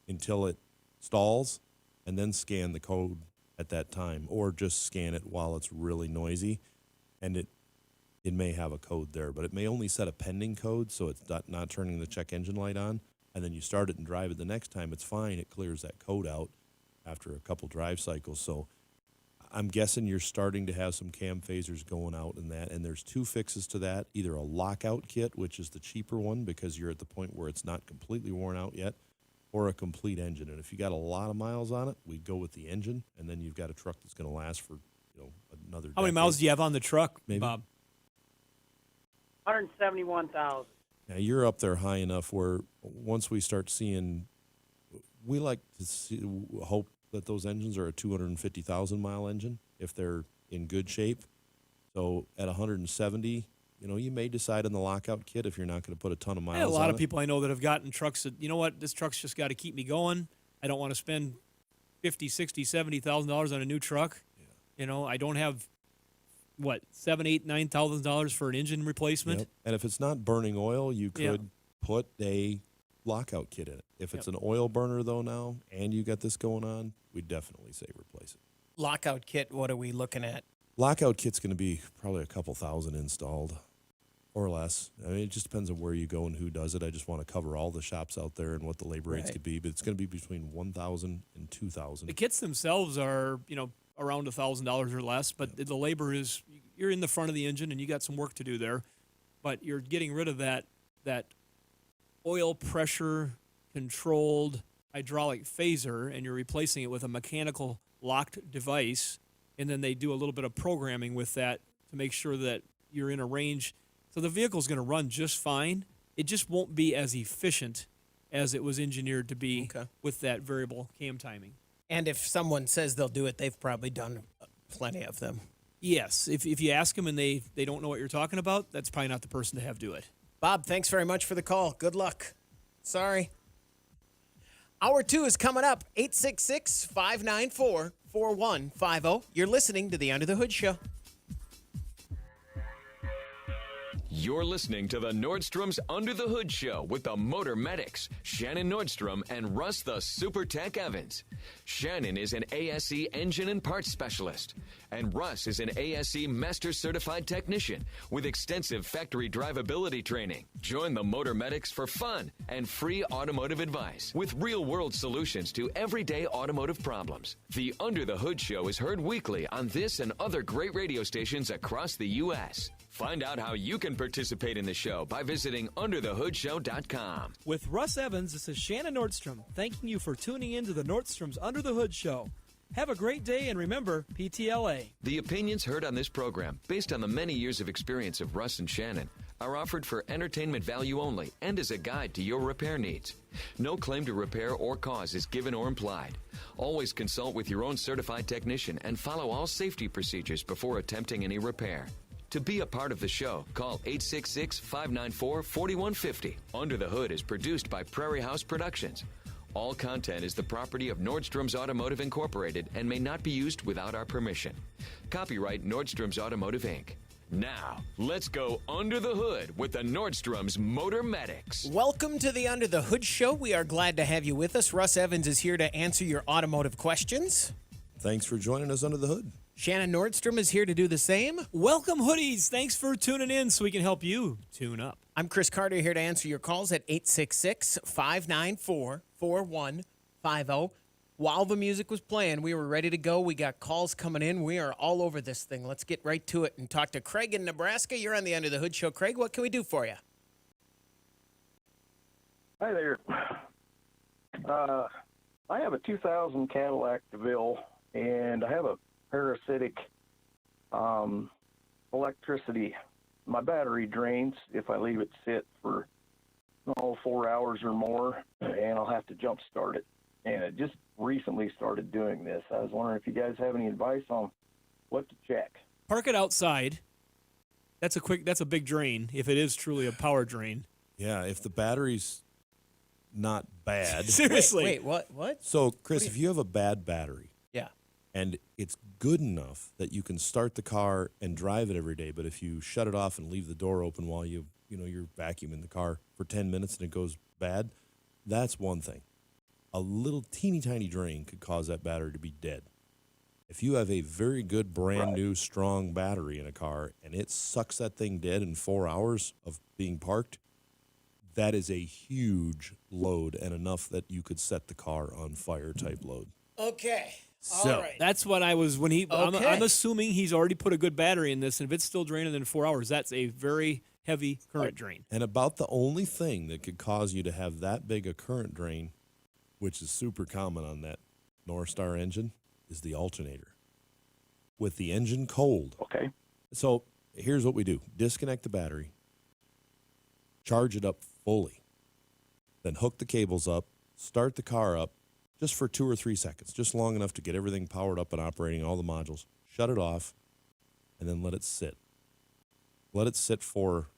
until it stalls, and then scan the code at that time, or just scan it while it's really noisy, and it may have a code there, but it may only set a pending code, so it's not turning the check engine light on, and then you start it and drive it the next time, it's fine. It clears that code out after a couple drive cycles. So I'm guessing you're starting to have some cam phasers going out in that, and there's two fixes to that, either a lockout kit, which is the cheaper one because you're at the point where it's not completely worn out yet, or a complete engine. And if you got a lot of miles on it, we'd go with the engine, and then you've got a truck that's going to last for another How many decade. miles do you have on the truck, Maybe. Bob? 171,000. Now, you're up there high enough where once we start seeing, we like to hope that those engines are a 250,000 mile engine if they're in good shape. So at 170, you may decide on the lockout kit if you're not going to put a ton of miles I have a lot on of it. people I know that have gotten trucks that, you know what, this truck's just got to keep me going. I don't want to spend $50,000, $60,000, $70,000 on a new truck. Yeah. I don't have $7,000, $8,000, $9,000 for an engine replacement. Yep. And if it's not burning oil, you could put a lockout kit in it. If it's an oil burner though now, and you got this going on, we'd definitely say replace it. Lockout kit, what are we looking at? Lockout kit's going to be probably a couple thousand installed or less. I mean, it just depends on where you go and who does it. I just want to cover all the shops out there and what the labor rates could be, but it's going to be between 1,000 and 2,000. The kits themselves are, around $1,000 or less, but the labor is, you're in the front of the engine and you got some work to do there, but you're getting rid of that oil pressure controlled hydraulic phaser, and you're replacing it with a mechanical locked device, and then they do a little bit of programming with that to make sure that you're in a range. So the vehicle's going to run just fine. It just won't be as efficient as it was engineered to be with that variable cam timing. And if someone says they'll do it, they've probably done plenty of them. Yes, if you ask them and they don't know what you're talking about, that's probably not the person to have do it. Bob, thanks very much for the call. Good luck. Sorry. Hour 2 is coming up. 866-594-4150. You're listening to the Under the Hood Show. You're listening to the Nordstrom's Under the Hood Show with the Motor Medics, Shannon Nordstrom and Russ the Super Tech Evans. Shannon is an ASE engine and parts specialist, and Russ is an ASE Master certified technician with extensive factory drivability training. Join the Motor Medics for fun and free automotive advice with real-world solutions to everyday automotive problems. The Under the Hood Show is heard weekly on this and other great radio stations across the U.S. Find out how you can participate in the show by visiting underthehoodshow.com. With Russ Evans, this is Shannon Nordstrom, thanking you for tuning in to the Nordstrom's Under the Hood Show. Have a great day, and remember, PTLA. The opinions heard on this program, based on the many years of experience of Russ and Shannon, are offered for entertainment value only and as a guide to your repair needs. No claim to repair or cause is given or implied. Always consult with your own certified technician and follow all safety procedures before attempting any repair. To be a part of the show, call 866-594-4150. Under the Hood is produced by Prairie House Productions. All content is the property of Nordstrom's Automotive Incorporated and may not be used without our permission. Copyright Nordstrom's Automotive, Inc. Now, let's go under the hood with the Nordstrom's Motor Medics. Welcome to the Under the Hood Show. We are glad to have you with us. Russ Evans is here to answer your automotive questions. Thanks for joining us under the hood. Shannon Nordstrom is here to do the same. Welcome, hoodies. Thanks for tuning in so we can help you tune up. I'm Chris Carter here to answer your calls at 866-594-4150. While the music was playing, we were ready to go. We got calls coming in. We are all over this thing. Let's get right to it and talk to Craig in Nebraska. You're on the Under the Hood Show. Craig, what can we do for you? Hi there. I have a 2000 Cadillac DeVille, and I have a parasitic electricity. My battery drains if I leave it sit for 4 hours or more, and I'll have to jump start it. And it just recently started doing this. I was wondering if you guys have any advice on what to check. Park it outside. That's a big drain if it is truly a power drain. Yeah, if the battery's not bad. Seriously. Wait, what? So, Chris, if you have a bad battery, Yeah. and it's good enough that you can start the car and drive it every day, but if you shut it off and leave the door open while you're vacuuming the car for 10 minutes and it goes bad, that's one thing. A little teeny tiny drain could cause that battery to be dead. If you have a very good brand new strong battery in a car and it sucks that thing dead in 4 hours of being parked, that is a huge load and enough that you could set the car on fire type load. Okay. So, all right. That's what I was when he. Okay. I'm assuming he's already put a good battery in this, and if it's still draining in 4 hours, that's a very heavy current drain. And about the only thing that could cause you to have that big a current drain, which is super common on that North Star engine, is the alternator. With the engine cold. Okay. So here's what we do. Disconnect the battery, charge it up fully, then hook the cables up, start the car up just for 2 or 3 seconds, just long enough to get everything powered up and operating, all the modules, shut it off, and then let it sit. Let it sit for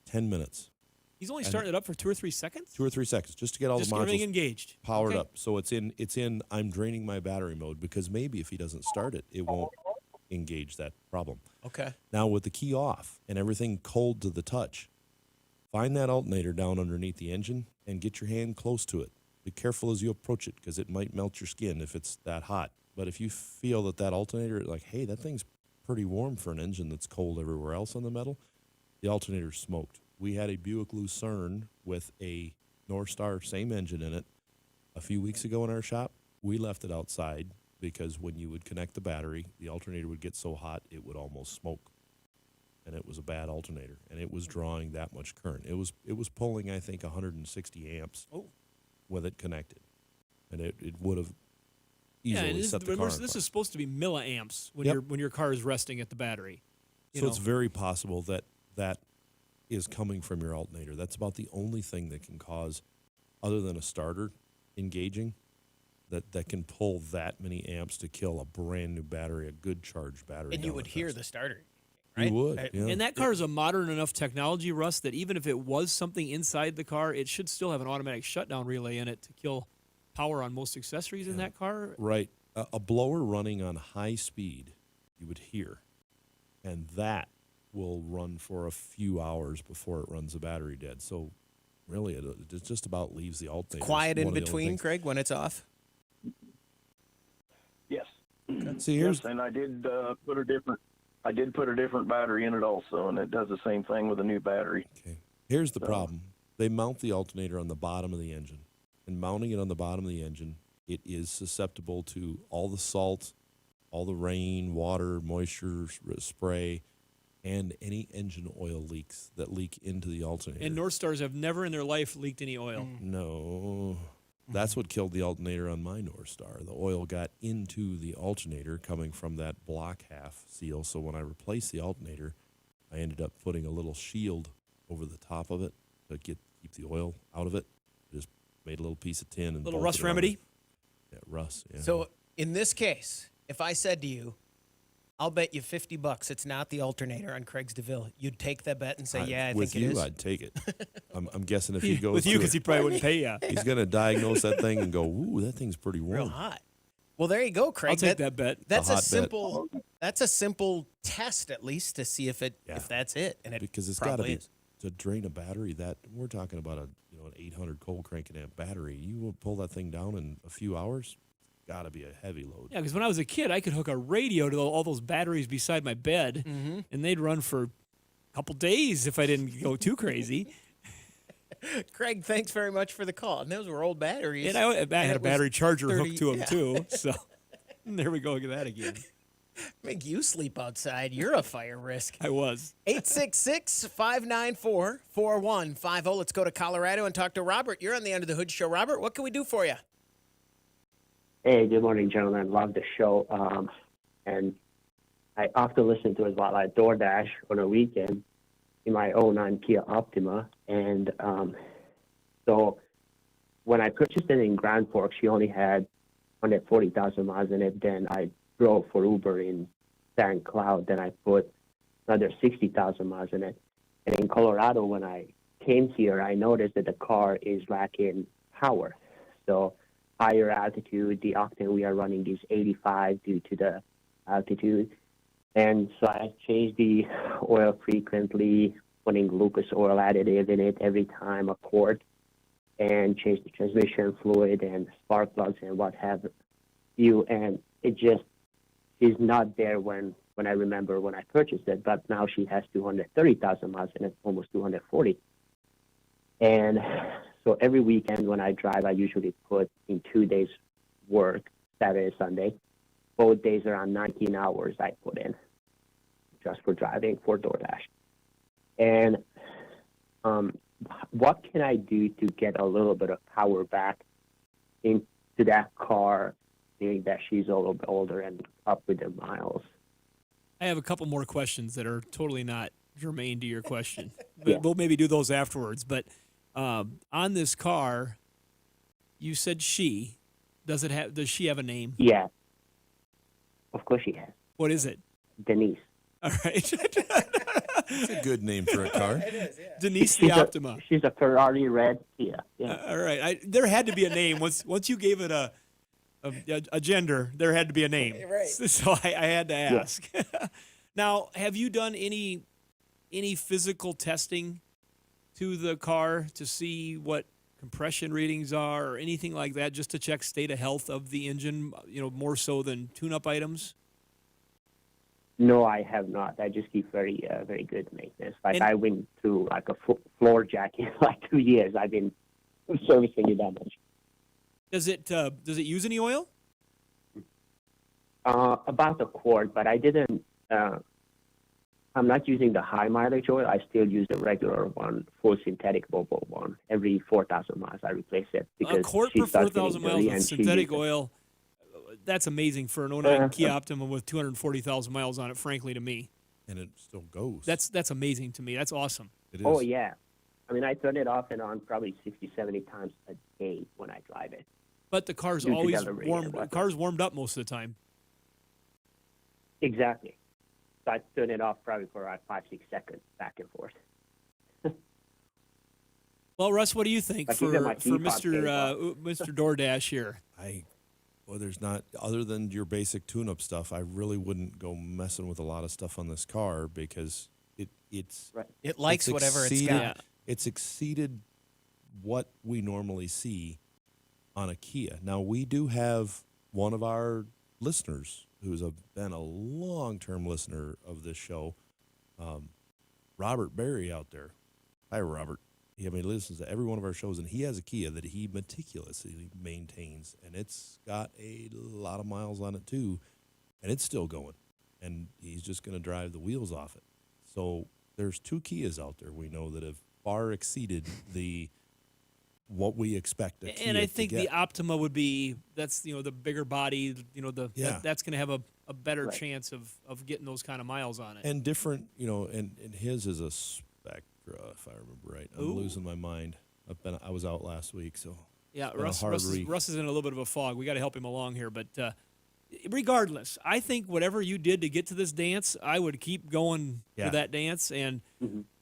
10 minutes. He's only starting it up for 2 or 3 seconds. 2 or 3 seconds, just to get all Just the get everything modules engaged, powered Okay. up. So it's in I'm draining my battery mode, because maybe if he doesn't start it, it won't engage that problem. Okay. Now with the key off and everything cold to the touch, find that alternator down underneath the engine and get your hand close to it. Be careful as you approach it, because it might melt your skin if it's that hot. But if you feel that alternator, like, hey, that thing's pretty warm for an engine that's cold everywhere else on the metal, the alternator's smoked. We had a Buick Lucerne with a North Star, same engine in it, a few weeks ago in our shop. We left it outside because when you would connect the battery, the alternator would get so hot it would almost smoke. And it was a bad alternator, and it was drawing that much current. It was pulling, I think, 160 amps with it connected. And it would have easily set the car remember, on this fire. is supposed to be milliamps when Yep. your car is resting at the battery. So it's very possible that is coming from your alternator. That's about the only thing that can cause, other than a starter engaging, that can pull that many amps to kill a brand new battery, a good charged battery. And you down would at hear best. the starter. Right? You would, yeah. And that car is a modern enough technology, Russ, that even if it was something inside the car, it should still have an automatic shutdown relay in it to kill power on most accessories in that car. Right. A blower running on high speed, you would hear, and that will run for a few hours before it runs the battery dead. So really, it just about leaves the alternator. Quiet It's in one of the only between, things. Craig, when it's off? Yes. See, here's Yes, and I did put a different battery in it also, and it does the same thing with a new battery. Okay. Here's the problem. They mount the alternator on the bottom of the engine. And mounting it on the bottom of the engine, it is susceptible to all the salt, all the rain, water, moisture, spray, and any engine oil leaks that leak into the alternator. And North Stars have never in their life leaked any oil. No. That's what killed the alternator on my North Star. The oil got into the alternator coming from that block half seal. So when I replaced the alternator, I ended up putting a little shield over the top of it to keep the oil out of it. Just made a little piece of tin and Little bolted rust it on remedy? it. Yeah, rust. Yeah. So in this case, if I said to you, I'll bet you $50 it's not the alternator on Craig's DeVille. You'd take that bet and say, "Yeah, I with think it you, is." I'd take it. I'm guessing if he goes with you to because it, he probably wouldn't pay you. he's going to diagnose that thing and go, "Ooh, that thing's pretty warm." Real hot. Well, there you go, Craig. I'll take that bet. That's A a hot bet. simple. That's a simple test, at least, to see if that's it. And it Because it's got to probably be is. to drain a battery. That we're talking about an 800 cold cranking amp battery. You will pull that thing down in a few hours. Got to be a heavy load. Yeah, because when I was a kid, I could hook a radio to all those batteries beside my bed, and they'd run for a couple days if I didn't go too crazy. Craig, thanks very much for the call. And those were old batteries. And I had a it was battery charger 30 hooked to them yeah. too. So there we go. Look at that again. Make you sleep outside. You're a fire risk. I was. 866-594-4150. Let's go to Colorado and talk to Robert. You're on the Under the Hood show. Robert, what can we do for you? Hey, good morning, gentlemen. Love the show. And I often listen to it while I DoorDash on a weekend in my 09 Kia Optima. And so when I purchased it in Grand Forks, she only had 140,000 miles in it. Then I drove for Uber in St. Cloud. Then I put another 60,000 miles in it. And in Colorado, when I came here, I noticed that the car is lacking power. So higher altitude, the octane we are running is 85 due to the altitude. And so I changed the oil frequently, putting Lucas oil additive in it every time, a quart, and changed the transmission fluid and spark plugs and what have you. And it just is not there when I remember when I purchased it. But now she has 230,000 miles in it, almost 240. And so every weekend when I drive, I usually put in 2 days work, Saturday and Sunday. Both days around 19 hours I put in just for driving for DoorDash. And what can I do to get a little bit of power back into that car, being that she's a little bit older and up with the miles? I have a couple more questions that are totally not germane to your question. But Yeah. we'll maybe do those afterwards. But on this car, you said she. Does she have a name? Yeah. Of course she has. What is it? Denise. All right. It's a good name for a car. Denise the Optima. She's a Ferrari red Kia. Yeah. All right. There had to be a name. Once you gave it a gender, there had to be a name. Right. So I had to ask. Now, have you done any physical testing to the car to see what compression readings are or anything like that, just to check state of health of the engine, more so than tune-up items? No, I have not. I just keep very good maintenance. Like And- I went through like a floor jack in like 2 years. I've been servicing it that much. Does it use any oil? About a quart, but I didn't. I'm not using the high mileage oil. I still use the regular one, full synthetic Volvo one. Every 4,000 miles, I replace it because A quart she per starts 4,000 getting miles dirty with and she synthetic uses- oil. That's amazing for an 09 Kia Optima with 240,000 miles on it, frankly, to me. And it still goes. That's amazing to me. That's awesome. It is. Oh yeah, I mean I turn it off and on probably 60, 70 times a day when I drive it. But the car's Due to always delivery warmed. and The whatnot. car's warmed up most of the time. Exactly. So I turn it off probably for 5-6 seconds back and forth. Well, Russ, what do you think Like for even my teapot Mr. came off. Mr. DoorDash here? Well, there's not, other than your basic tune-up stuff, I really wouldn't go messing with a lot of stuff on this car because it's Right. It likes whatever it's got. It's exceeded what we normally see on a Kia. Now, we do have one of our listeners who's been a long-term listener of this show, Robert Berry out there. Hi, Robert. He listens to every one of our shows, and he has a Kia that he meticulously maintains, and it's got a lot of miles on it too, and it's still going, and he's just going to drive the wheels off it. So there's 2 Kias out there we know that have far exceeded what we expect a Kia And I to think get. the Optima would be the bigger body. Yeah. That's going to have a better Right. chance of getting those kind of miles on it. And different, and his is a Spectra, if I remember right. I'm Ooh. losing my mind. I was out last week, so Yeah, it's been a Russ hard is week. in a little bit of a fog. We got to help him along here, but regardless, I think whatever you did to get to this dance, I would keep going Yeah. for that dance. And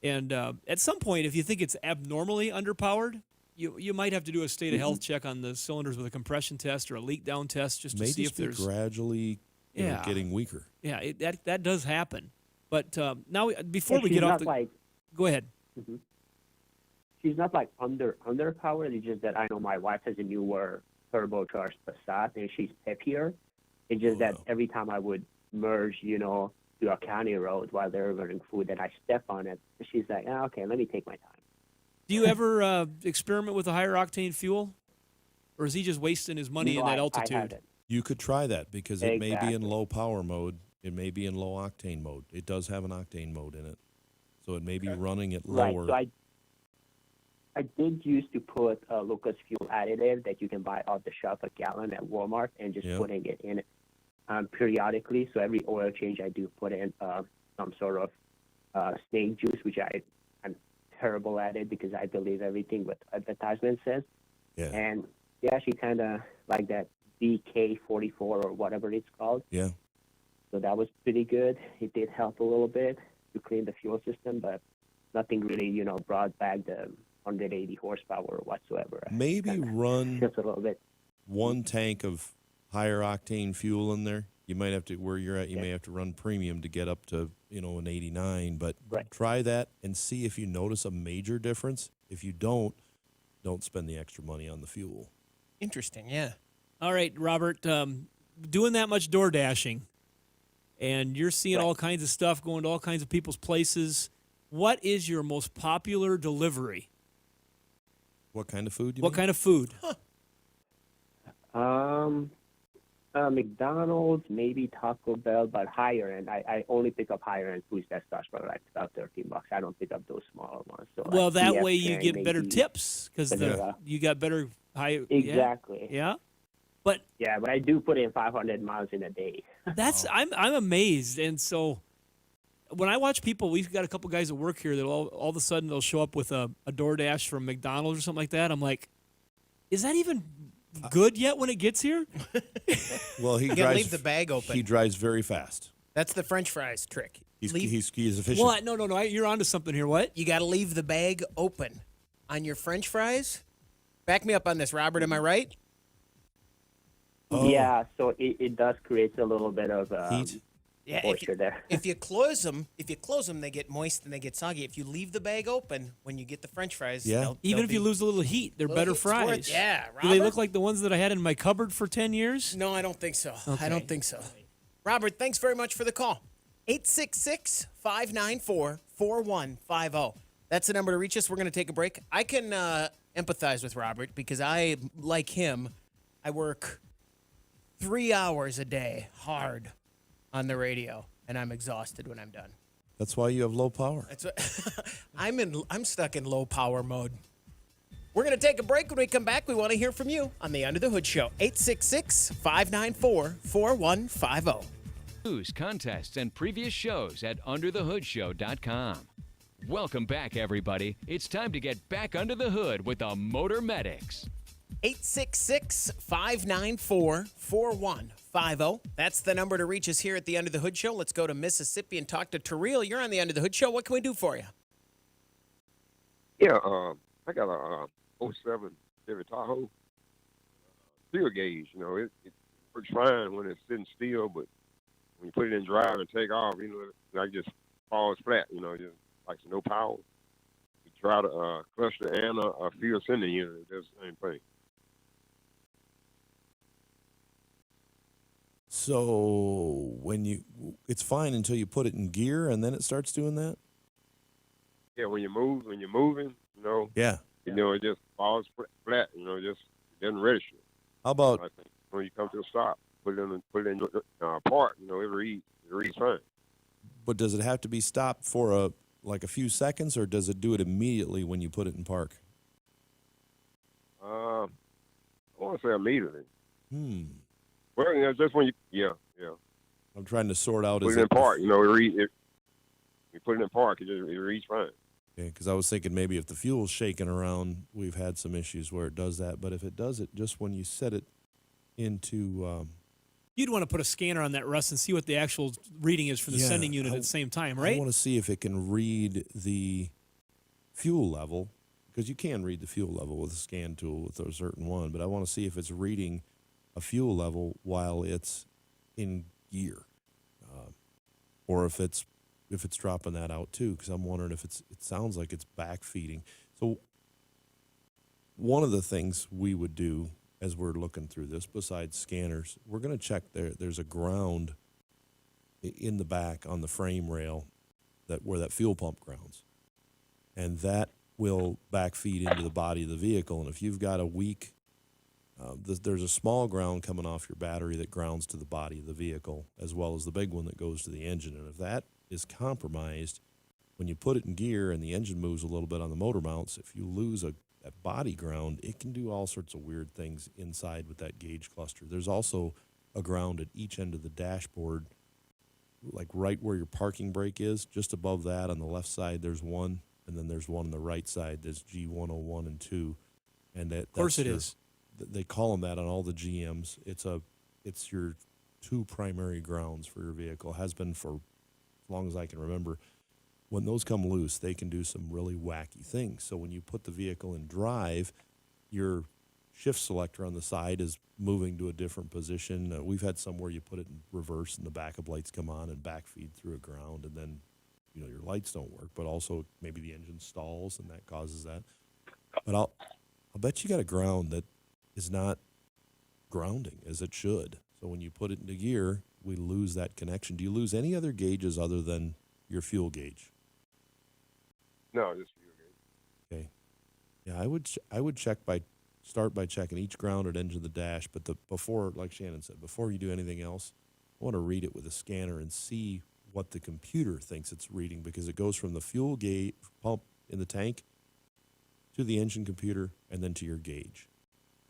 at some point, if you think it's abnormally underpowered, you might have to do a state of health check on the cylinders with a compression test or a leak down test just to May see just if be there's gradually getting weaker. Yeah, that does happen. But now before we she's get off not the, like go ahead. she's not like underpowered. It's just that I know my wife has a newer turbocharged Passat, and she's peppier. It's just that every time I would merge, to a county road while they're running food, and I step on it, she's like, okay, let me take my time. Do you ever experiment with a higher octane fuel, or is he just wasting his money in that altitude? I haven't. You could try that because it may be in Exactly. low power mode. It may be in low octane mode. It does have an octane mode in it. So it may be running it Right. lower. So I did used to put a Lucas fuel additive that you can buy off the shelf a gallon at Walmart and just putting it in periodically. So every oil change I do put in some sort of snake juice, which I'm terrible at it because I believe everything what advertisement says. Yeah. And she kind of like that BK44 or whatever it's called. Yeah. So that was pretty good. It did help a little bit to clean the fuel system, but nothing really, brought back the 180 horsepower whatsoever. Maybe run just a little bit. one tank of higher octane fuel in there. You might have to, where you're at, you may have to run premium to get up to, an 89. But try that and see if you notice a major difference. If you don't spend the extra money on the fuel. Interesting, yeah. All right, Robert, doing that much door dashing, and you're seeing all kinds of stuff going to all kinds of people's places. What is your most popular delivery? What kind of food? What kind of food? McDonald's, maybe Taco Bell, but higher end. I only pick up higher end foods that starts for like about $13. I don't pick up those smaller ones. So Well, like that PF way you Chang, get better maybe tips because you got better high. Exactly. Yeah. But I do put in 500 miles in a day. that's I'm amazed, and so when I watch people, we've got a couple guys at work here that all of a sudden they'll show up with a DoorDash from McDonald's or something like that. I'm like, is that even good yet when it gets here? Well, he You gotta drives. leave the bag open. He drives very fast. That's the French fries trick. He's Leave- efficient. Well, no, you're onto something here. What? You got to leave the bag open on your French fries. Back me up on this, Robert. Am I right? Oh. Yeah, so it does create a little bit of Heat. Yeah. moisture there. If you close them, they get moist and they get soggy. If you leave the bag open when you get the French fries, Even they'll if you be- lose a little heat, they're Little better heat's worth- fries. yeah, Do they Robert? look like the ones that I had in my cupboard for 10 years? No, I don't think so. Okay. I don't think so. Robert, thanks very much for the call. 866-594-4150. That's the number to reach us. We're going to take a break. I can empathize with Robert because I, like him, I work 3 hours a day hard on the radio, and I'm exhausted when I'm done. That's why you have low power. That's what I'm stuck in low power mode. We're going to take a break. When we come back, we want to hear from you on the Under the Hood Show. 866-594-4150. News, contests, and previous shows at underthehoodshow.com. Welcome back, everybody. It's time to get back under the hood with the Motor Medics. 866-594-4150. That's the number to reach us here at the Under the Hood Show. Let's go to Mississippi and talk to Terrell. You're on the Under the Hood Show. What can we do for you? Yeah, I got a 07 Chevy Tahoe steel gauge. You know, it works fine when it's sitting still, but when you put it in drive and take off, you know, it like just falls flat. You know, just like no power. You try to cluster and a fuel sending unit, it does the same thing. So it's fine until you put it in gear, and then it starts doing that. Yeah, when you're moving, you know. Yeah. You know, it just falls flat. You know, just it doesn't register. How about I think when you come to a stop, put it in park. You know, it reads fine. But does it have to be stopped for a few seconds, or does it do it immediately when you put it in park? I want to say immediately. Well, you know, just when yeah. I'm trying to sort out. Put it in park. You know, you put it in park, it reads fine. Yeah, because I was thinking maybe if the fuel's shaking around, we've had some issues where it does that. But if it does it just when you set it into You'd want to put a scanner on that, Russ, and see what the actual reading is for the sending unit at the same time, right? I want to see if it can read the fuel level, because you can read the fuel level with a scan tool with a certain one, but I want to see if it's reading a fuel level while it's in gear, or if it's dropping that out too, because I'm wondering if it sounds like it's backfeeding. So one of the things we would do as we're looking through this, besides scanners, we're going to check there's a ground in the back on the frame rail where that fuel pump grounds, and that will backfeed into the body of the vehicle. And if you've got a weak, there's a small ground coming off your battery that grounds to the body of the vehicle, as well as the big one that goes to the engine. And if that is compromised, when you put it in gear and the engine moves a little bit on the motor mounts, if you lose that body ground, it can do all sorts of weird things inside with that gauge cluster. There's also a ground at each end of the dashboard, like right where your parking brake is, just above that on the left side, there's one, and then there's one on the right side. There's G101 and 2. And Of course it is. They call them that on all the GMs. It's your two primary grounds for your vehicle. Has been for as long as I can remember. When those come loose, they can do some really wacky things. So when you put the vehicle in drive, your shift selector on the side is moving to a different position. We've had some where you put it in reverse and the backup lights come on and backfeed through a ground, and then your lights don't work, but also maybe the engine stalls and that causes that. But I'll bet you got a ground that is not grounding as it should. So when you put it into gear, we lose that connection. Do you lose any other gauges other than your fuel gauge? No, just fuel gauge. Okay. Yeah, I would start by checking each grounded edge of the dash, but before, like Shannon said, before you do anything else, I want to read it with a scanner and see what the computer thinks it's reading, because it goes from the fuel gauge pump in the tank to the engine computer and then to your gauge.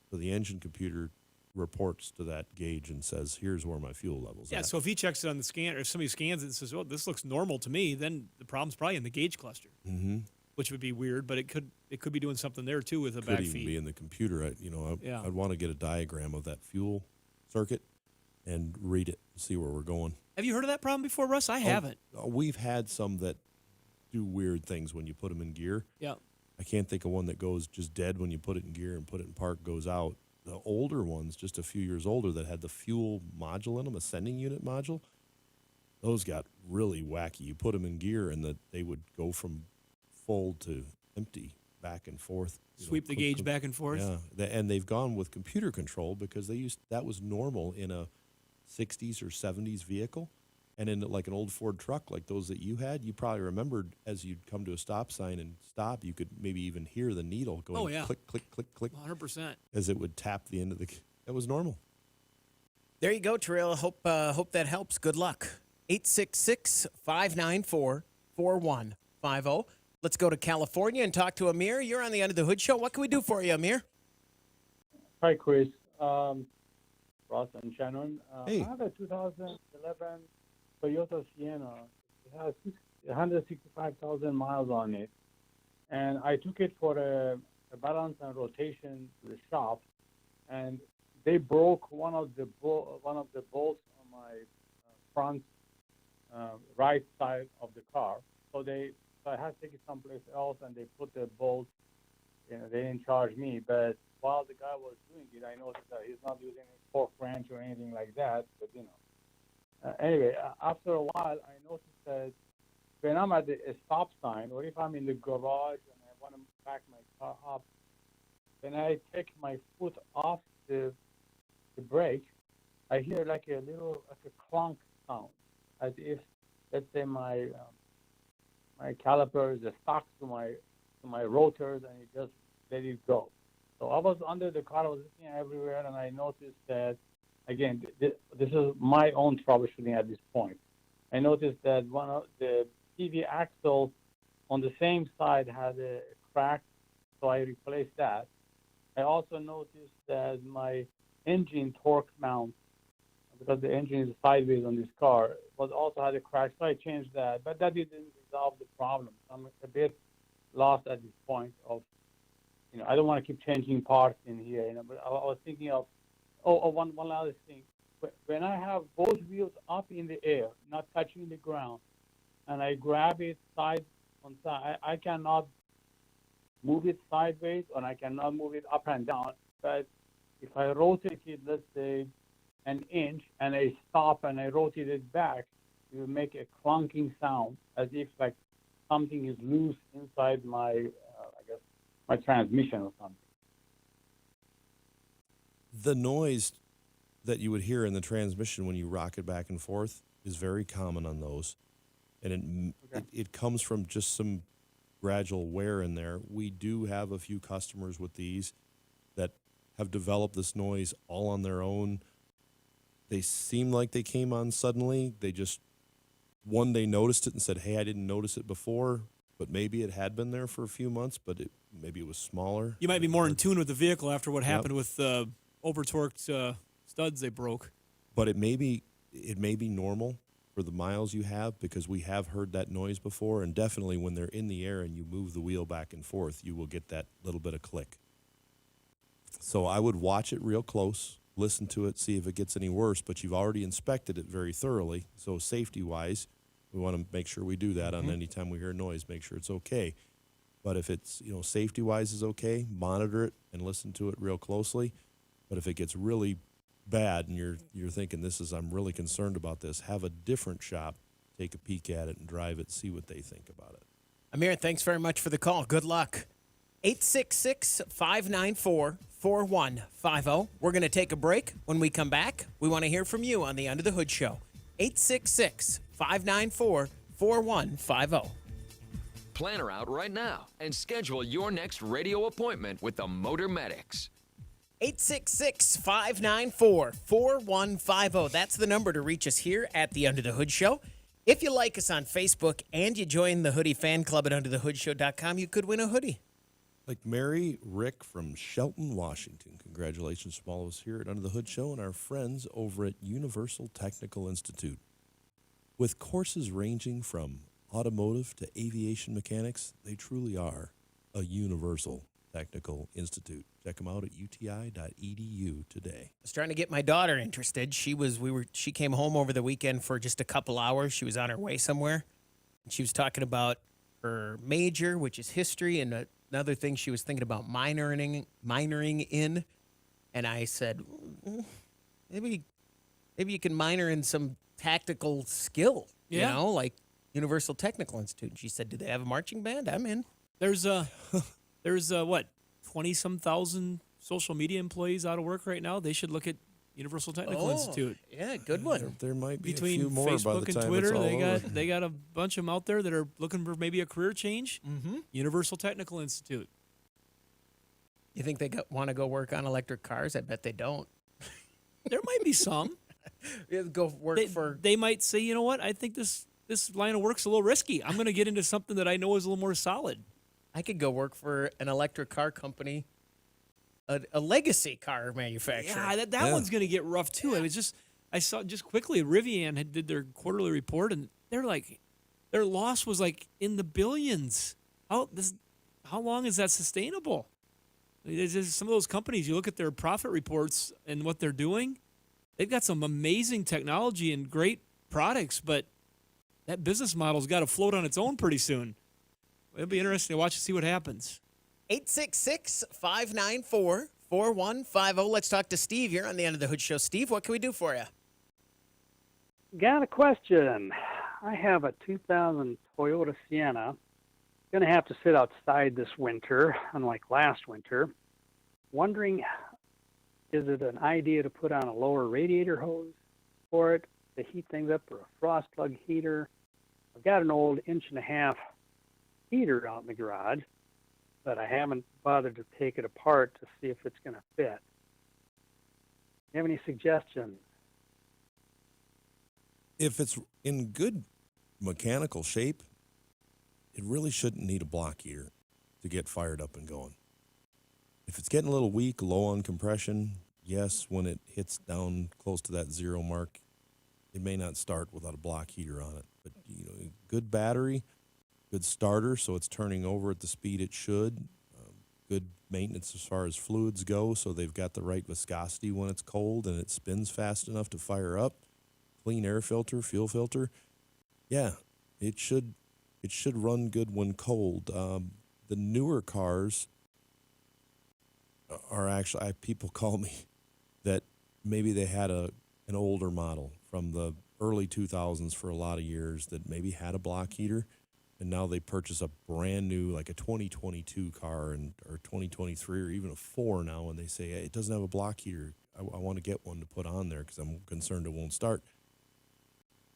So the engine computer reports to that gauge and says, here's where my fuel level's at. Yeah, so if he checks it on the scanner, if somebody scans it and says, oh, this looks normal to me, then the problem's probably in the gauge cluster, which would be weird, but it could be doing something there too with a backfeed. Could even be in the computer. I'd want to get a diagram of that fuel circuit and read it, see where we're going. Have you heard of that problem before, Russ? I haven't. We've had some that do weird things when you put them in gear. Yeah. I can't think of one that goes just dead when you put it in gear and put it in park, goes out. The older ones, just a few years older, that had the fuel module in them, a sending unit module, those got really wacky. You put them in gear and they would go from full to empty, back and forth. Sweep the gauge back and forth. Yeah, and they've gone with computer control because that was normal in a 60s or 70s vehicle. And in like an old Ford truck like those that you had, you probably remembered as you'd come to a stop sign and stop, you could maybe even hear the needle going click, click, click, click. 100%. As it would tap the end of that was normal. There you go, Terrell. Hope that helps. Good luck. 866-594-4150. Let's go to California and talk to Amir. You're on the Under the Hood Show. What can we do for you, Amir? Hi, Chris. Ross and Shannon. Hey. I have a 2011 Toyota Sienna. It has 165,000 miles on it, and I took it for a balance and rotation to the shop, and they broke one of the bolts on my front right side of the car. So I had to take it someplace else, and they put the bolt. They didn't charge me, but while the guy was doing it, I noticed that he's not using a fork wrench or anything like that. But anyway, after a while, I noticed that when I'm at a stop sign, or if I'm in the garage and I want to back my car up, when I take my foot off the brake, I hear like a clunk sound, as if, let's say, my caliper is stuck to my rotors, and it just let it go. So I was under the car, I was looking everywhere, and I noticed that, again, this is my own troubleshooting at this point. I noticed that one of the PV axle on the same side had a crack, so I replaced that. I also noticed that my engine torque mount, because the engine is sideways on this car, also had a crack, so I changed that. But that didn't resolve the problem. I'm a bit lost at this point of, I don't want to keep changing parts in here, but I was thinking of, one other thing. when I have both wheels up in the air, not touching the ground, and I grab it side on side, I cannot move it sideways, or I cannot move it up and down. But if I rotate it, let's say, an inch, and I stop and I rotate it back, it will make a clunking sound, as if like something is loose inside my, I guess, my transmission or something. The noise that you would hear in the transmission when you rock it back and forth is very common on those. And it comes from just some gradual wear in there. We do have a few customers with these that have developed this noise all on their own. They seem like they came on suddenly. They just, one day noticed it and said, hey, I didn't notice it before, but maybe it had been there for a few months, but maybe it was smaller. You might be more in tune with the vehicle after what happened with over-torqued studs they broke. But it may be normal for the miles you have, because we have heard that noise before, and definitely when they're in the air and you move the wheel back and forth, you will get that little bit of click. So I would watch it real close, listen to it, see if it gets any worse, but you've already inspected it very thoroughly. So safety-wise, we want to make sure we do that on any time we hear noise, make sure it's okay. But if it's, safety-wise is okay, monitor it and listen to it real closely. But if it gets really bad and you're thinking I'm really concerned about this, have a different shop take a peek at it and drive it, see what they think about it. Amir, thanks very much for the call. Good luck. 866-594-4150. We're going to take a break. When we come back, we want to hear from you on the Under the Hood Show. 866-594-4150. Plan her out right now and schedule your next radio appointment with the Motor Medics. 866-594-4150. That's the number to reach us here at the Under the Hood Show. If you like us on Facebook and you join the Hoodie Fan Club at UnderTheHoodShow.com, you could win a hoodie. Like Mary Rick from Shelton, Washington. Congratulations from all of us here at Under the Hood Show and our friends over at Universal Technical Institute. With courses ranging from automotive to aviation mechanics, they truly are a Universal Technical Institute. Check them out at uti.edu today. I was trying to get my daughter interested. She came home over the weekend for just a couple hours. She was on her way somewhere. And she was talking about her major, which is history, and another thing she was thinking about minoring in. And I said, maybe you can minor in some tactical skill, like Universal Technical Institute. And she said, do they have a marching band? I'm in. There's what, 20-some thousand social media employees out of work right now? They should look at Universal Technical Institute. Yeah, good one. There might be Between a few more Facebook by the and time Twitter, it's all over. they got a bunch of them out there that are looking for maybe a career change. Mm-hmm. Universal Technical Institute. You think they want to go work on electric cars? I bet they don't. There might be some. Go work They might say, you know what? I think this line of work's a little risky. I'm going to get into something that I know is a little more solid. I could go work for an electric car company, a legacy car manufacturer. Yeah, that one's going to get rough too. I saw just quickly, Rivian did their quarterly report, and they're like, their loss was like in the billions. How long is that sustainable? There's just some of those companies, you look at their profit reports and what they're doing, they've got some amazing technology and great products, but that business model's got to float on its own pretty soon. It'll be interesting to watch and see what happens. 866-594-4150. Let's talk to Steve. You're on the End of the Hood Show. Steve, what can we do for you? Got a question. I have a 2000 Toyota Sienna. Going to have to sit outside this winter, unlike last winter. Wondering, is it an idea to put on a lower radiator hose for it to heat things up, or a frost plug heater? I've got an old 1.5 inch heater out in the garage, but I haven't bothered to take it apart to see if it's going to fit. You have any suggestions? If it's in good mechanical shape, it really shouldn't need a block heater to get fired up and going. If it's getting a little weak, low on compression, yes, when it hits down close to that zero mark, it may not start without a block heater on it. But, good battery, good starter, so it's turning over at the speed it should. good maintenance as far as fluids go, so they've got the right viscosity when it's cold and it spins fast enough to fire up. Clean air filter, fuel filter. Yeah, it should run good when cold. The newer cars are actually, people call me that maybe they had an older model from the early 2000s for a lot of years that maybe had a block heater, and now they purchase a brand new, like a 2022 car or 2023 or even a 4 now, and they say, hey, it doesn't have a block heater. I want to get one to put on there because I'm concerned it won't start.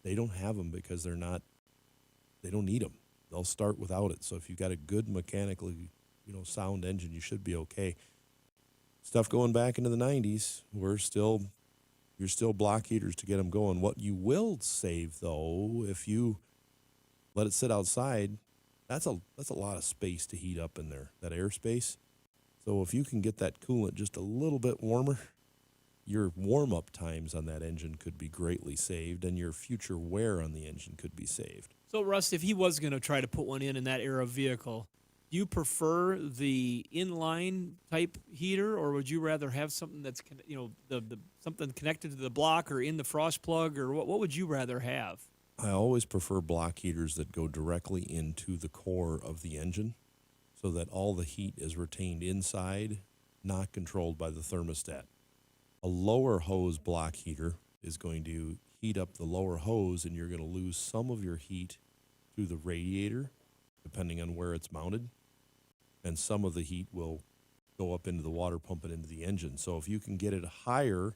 They don't have them because they don't need them. They'll start without it. So if you've got a good mechanically, sound engine, you should be okay. Stuff going back into the 90s, you're still block heaters to get them going. What you will save, though, if you let it sit outside, that's a lot of space to heat up in there, that airspace. So if you can get that coolant just a little bit warmer, your warm-up times on that engine could be greatly saved, and your future wear on the engine could be saved. So, Russ, if he was going to try to put one in that era vehicle, do you prefer the inline type heater, or would you rather have something that's something connected to the block or in the frost plug, or what would you rather have? I always prefer block heaters that go directly into the core of the engine so that all the heat is retained inside, not controlled by the thermostat. A lower hose block heater is going to heat up the lower hose, and you're going to lose some of your heat to the radiator, depending on where it's mounted, and some of the heat will go up into the water pump and into the engine. So if you can get it higher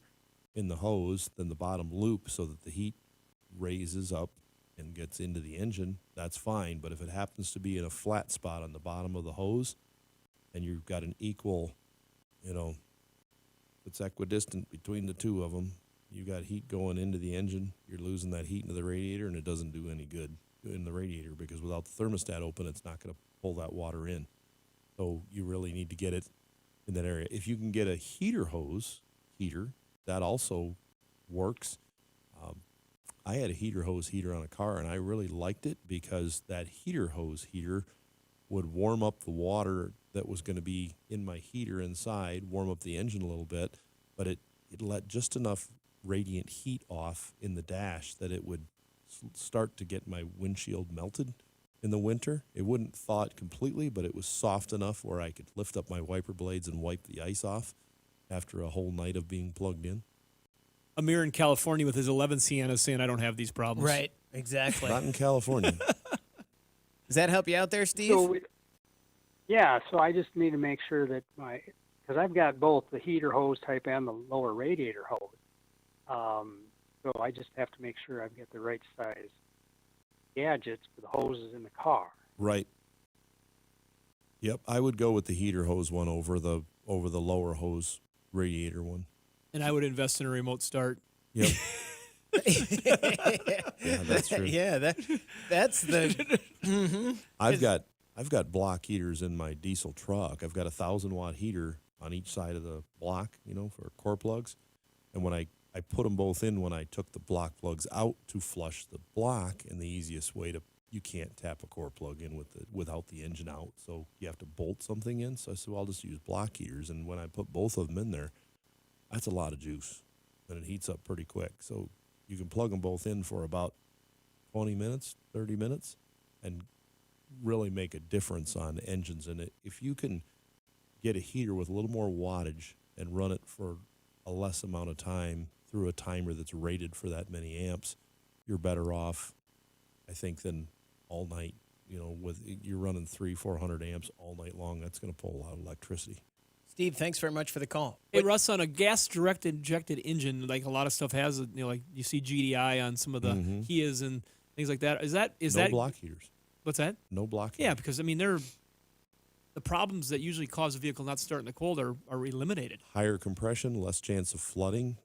in the hose than the bottom loop so that the heat raises up and gets into the engine, that's fine. But if it happens to be in a flat spot on the bottom of the hose and you've got an equal, it's equidistant between the two of them, you got heat going into the engine, you're losing that heat into the radiator, and it doesn't do any good in the radiator because without the thermostat open, it's not going to pull that water in. So you really need to get it in that area. If you can get a heater, that also works. I had a heater on a car, and I really liked it because that heater would warm up the water that was going to be in my heater inside, warm up the engine a little bit, but it let just enough radiant heat off in the dash that it would start to get my windshield melted in the winter. It wouldn't thaw it completely, but it was soft enough where I could lift up my wiper blades and wipe the ice off after a whole night of being plugged in. Amir in California with his 11 Sienna saying, I don't have these problems. Right, exactly. Not in California. Does that help you out there, Steve? So I just need to make sure that because I've got both the heater hose type and the lower radiator hose. So I just have to make sure I've got the right size gadgets for the hoses in the car. Right. Yep, I would go with the heater hose one over the lower hose radiator one. And I would invest in a remote start. Yep. Yeah, that's true. Yeah, that's the. Mm-hmm. I've got block heaters in my diesel truck. I've got 1,000-watt heater on each side of the block, for core plugs. And when I put them both in when I took the block plugs out to flush the block, and the easiest way you can't tap a core plug in without the engine out, so you have to bolt something in. So I said, well, I'll just use block heaters. And when I put both of them in there, that's a lot of juice, and it heats up pretty quick. So you can plug them both in for about 20 minutes, 30 minutes, and really make a difference on engines. And if you can get a heater with a little more wattage and run it for a less amount of time through a timer that's rated for that many amps, you're better off, I think, than all night. You're running 300-400 amps all night long. That's going to pull a lot of electricity. Steve, thanks very much for the call. Hey, Russ, on a gas-directed injected engine, like a lot of stuff has, like you see GDI on some of the Kias and things like that. Is that no block heaters? What's that? No block heaters. Yeah, because they're the problems that usually cause a vehicle not to start in the cold are eliminated. Higher compression, less chance of flooding.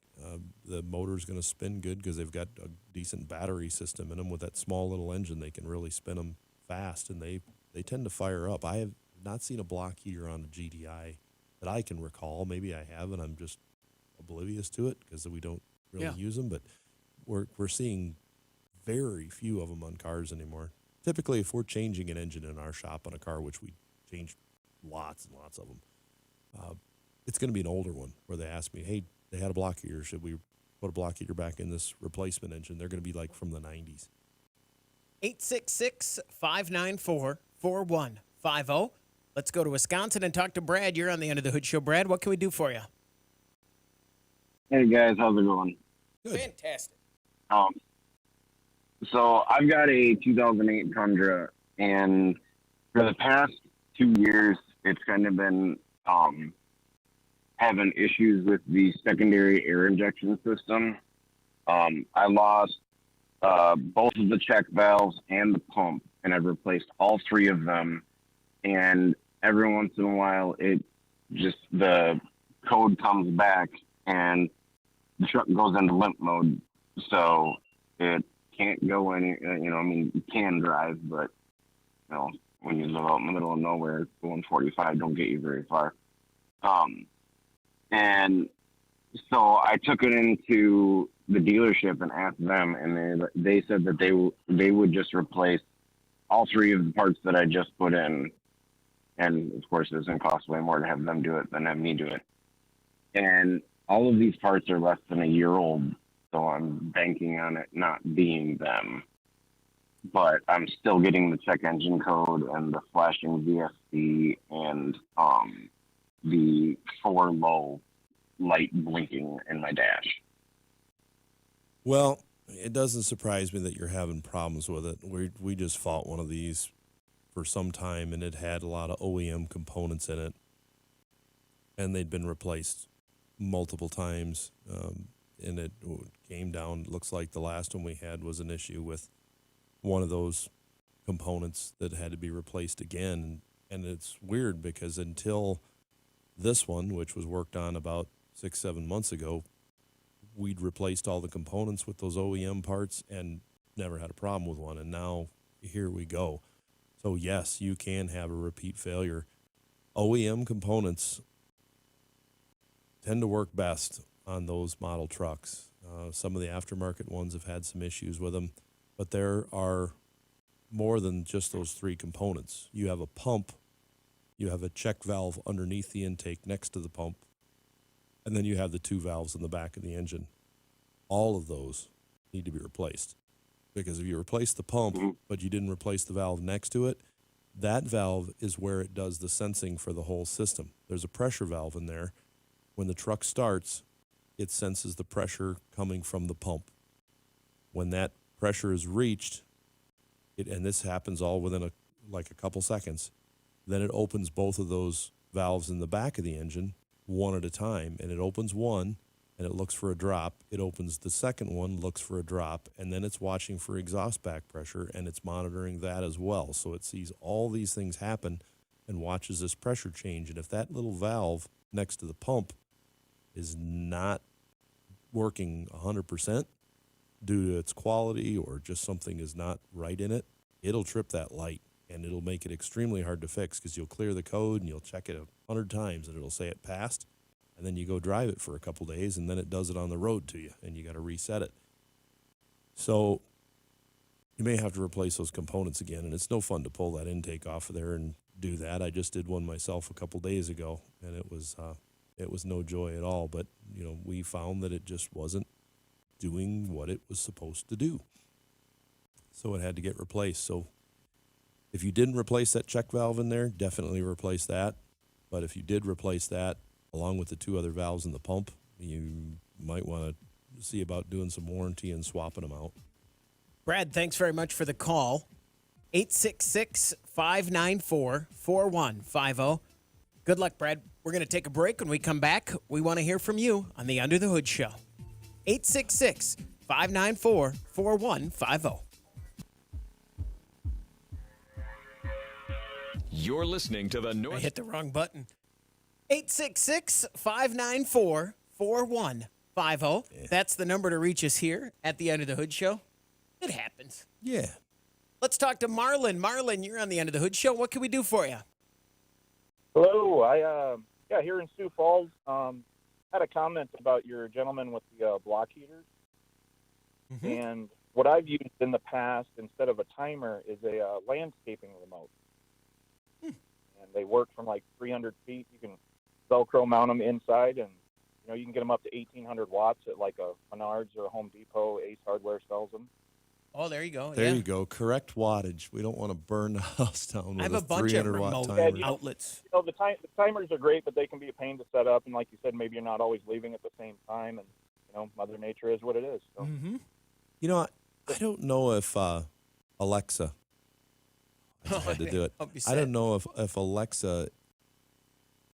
The motor's going to spin good because they've got a decent battery system in them. With that small little engine, they can really spin them fast, and they tend to fire up. I have not seen a block heater on a GDI that I can recall. Maybe I have, and I'm just oblivious to it because we don't really use them. But we're seeing very few of them on cars anymore. Typically, if we're changing an engine in our shop on a car, which we change lots and lots of them. It's going to be an older one where they ask me, hey, they had a block heater. Should we put a block heater back in this replacement engine? They're going to be like from the 90s. 866-594-4150. Let's go to Wisconsin and talk to Brad. You're on the Under the Hood Show. Brad, what can we do for you? Hey guys, how's it going? Good. Fantastic. So I've got a 2008 Tundra, and for the past 2 years, it's kind of been having issues with the secondary air injection system. I lost both of the check valves and the pump, and I've replaced all 3 of them. And every once in a while, the code comes back and the truck goes into limp mode, so it can't go any. You can drive, but when you live out in the middle of nowhere, going 45 don't get you very far. And so I took it into the dealership and asked them, and they said that they would just replace all 3 of the parts that I just put in. And of course, it's going to cost way more to have them do it than have me do it. And all of these parts are less than a year old, so I'm banking on it not being them. But I'm still getting the check engine code and the flashing VSC and the 4 low light blinking in my dash. Well, it doesn't surprise me that you're having problems with it. We just fought one of these for some time, and it had a lot of OEM components in it, and they'd been replaced multiple times, and it came down. It looks like the last one we had was an issue with one of those components that had to be replaced again. And it's weird because until this one, which was worked on about 6-7 months ago, we'd replaced all the components with those OEM parts and never had a problem with one. And now here we go. So yes, you can have a repeat failure. OEM components tend to work best on those model trucks. Some of the aftermarket ones have had some issues with them, but there are more than just those 3 components. You have a pump, you have a check valve underneath the intake next to the pump, and then you have the 2 valves in the back of the engine. All of those need to be replaced, because if you replace the pump, but you didn't replace the valve next to it, that valve is where it does the sensing for the whole system. There's a pressure valve in there. When the truck starts, it senses the pressure coming from the pump. When that pressure is reached, and this happens all within a couple seconds, then it opens both of those valves in the back of the engine one at a time, and it opens one and it looks for a drop. It opens the second one, looks for a drop, and then it's watching for exhaust back pressure, and it's monitoring that as well. So it sees all these things happen and watches this pressure change. And if that little valve next to the pump is not working 100% due to its quality or just something is not right in it, it'll trip that light, and it'll make it extremely hard to fix, because you'll clear the code and you'll check it 100 times and it'll say it passed, and then you go drive it for a couple days and then it does it on the road to you and you got to reset it. So you may have to replace those components again, and it's no fun to pull that intake off of there and do that. I just did one myself a couple days ago, and it was no joy at all. But we found that it just wasn't doing what it was supposed to do, so it had to get replaced. So if you didn't replace that check valve in there, definitely replace that. But if you did replace that along with the 2 other valves in the pump, you might want to see about doing some warranty and swapping them out. Brad, thanks very much for the call. 866-594-4150. Good luck, Brad. We're going to take a break. When we come back, we want to hear from you on the Under the Hood Show. 866-594-4150. You're listening to the North. I hit the wrong button. 866-594-4150. That's the number to reach us here at the Under the Hood Show. It happens. Yeah. Let's talk to Marlon. Marlon, you're on the Under the Hood Show. What can we do for you? Hello. Here in Sioux Falls, had a comment about your gentleman with the block heaters. Mm-hmm. And what I've used in the past instead of a timer is a landscaping remote. And They work from like 300 feet. You can Velcro mount them inside, and you can get them up to 1,800 watts at like a Menards or a Home Depot. Ace Hardware sells them. Oh, there you go. There you go. Correct wattage. We don't want to burn the house down with I have a a bunch of 300 watt remote timer. outlets. The timers are great, but they can be a pain to set up. And like you said, maybe you're not always leaving at the same time. And Mother Nature is what it is. So. Mm-hmm. I don't know if Alexa. I just had to do it. I don't know if Alexa.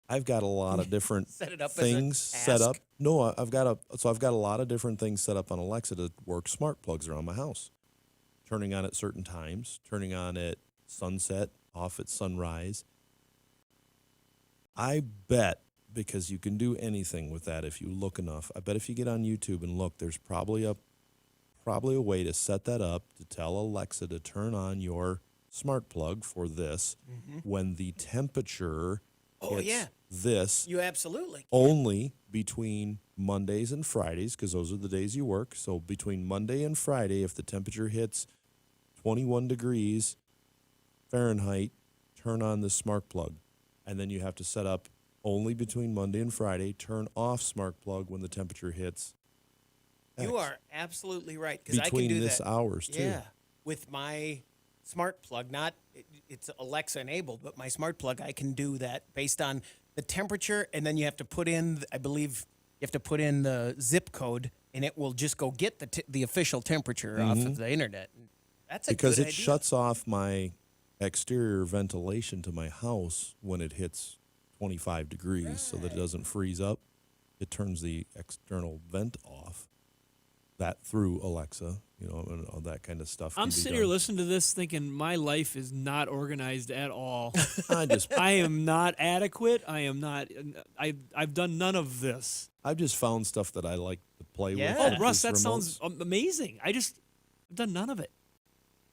I've got a lot of different Set it up as a things set task. up. No, I've got a lot of different things set up on Alexa to work smart plugs around my house. Turning on at certain times, turning on at sunset, off at sunrise. I bet, because you can do anything with that if you look enough, I bet if you get on YouTube and look, there's probably a way to set that up to tell Alexa to turn on your smart plug for this when the temperature hits this. You absolutely only between Mondays and Fridays, because those are the days you work. So between Monday and Friday, if the temperature hits 21 degrees Fahrenheit, turn on the smart plug. And then you have to set up only between Monday and Friday, turn off smart plug when the temperature hits X. You are absolutely right. Because I can Between do this that. hours, too. Yeah, with my smart plug. It's Alexa enabled, but my smart plug, I can do that based on the temperature, and then you have to put in, I believe, you have to put in the zip code, and it will just go get the official temperature off of the internet. That's a because good it idea. shuts off my exterior ventilation to my house when it hits 25 degrees so that it doesn't freeze up. It turns the external vent off. That through Alexa, and all that kind of stuff. I'm sitting here listening to this thinking my life is not organized at all. I am not adequate. I am not. I've done none of this. I've just found stuff that I like to play with. Oh, with Russ, these that remotes. sounds amazing. I've done none of it.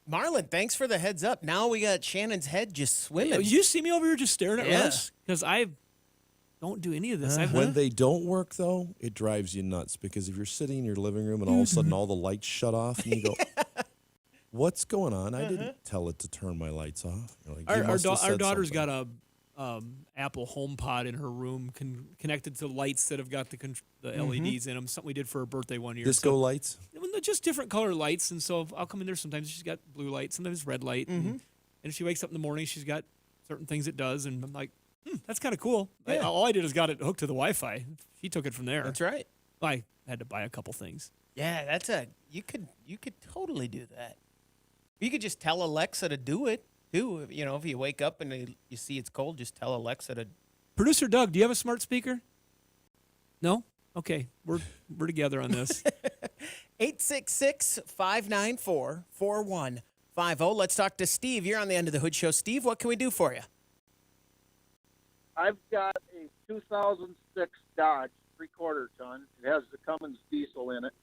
Marlon, thanks for the heads up. Now we got Shannon's head just swimming. Did you see me over here just staring at Yeah. Russ? Because I don't do any of this. When they don't work, though, it drives you nuts because if you're sitting in your living room and all of a sudden all the lights shut off and you go, what's going on? I didn't tell it to turn my lights off. You're like, "You must have Our said daughter's something." got a Apple HomePod in her room connected to lights that have got the LEDs in them. Something we did for her birthday one year. Disco lights? Just different color lights. And so I'll come in there sometimes. She's got blue light, sometimes red light. And if she wakes up in the morning, she's got certain things it does. And I'm like, that's kind of cool. Yeah. All I did is got it hooked to the Wi-Fi. She took it from there. That's right. I had to buy a couple things. Yeah, you could totally do that. You could just tell Alexa to do it too. If you wake up and you see it's cold, just tell Alexa to. Producer Doug, do you have a smart speaker? No? Okay, we're together on this. 866-594-4150. Let's talk to Steve. You're on the End of the Hood Show. Steve, what can we do for you? I've got a 2006 Dodge 3/4 ton. It has the Cummins diesel in it,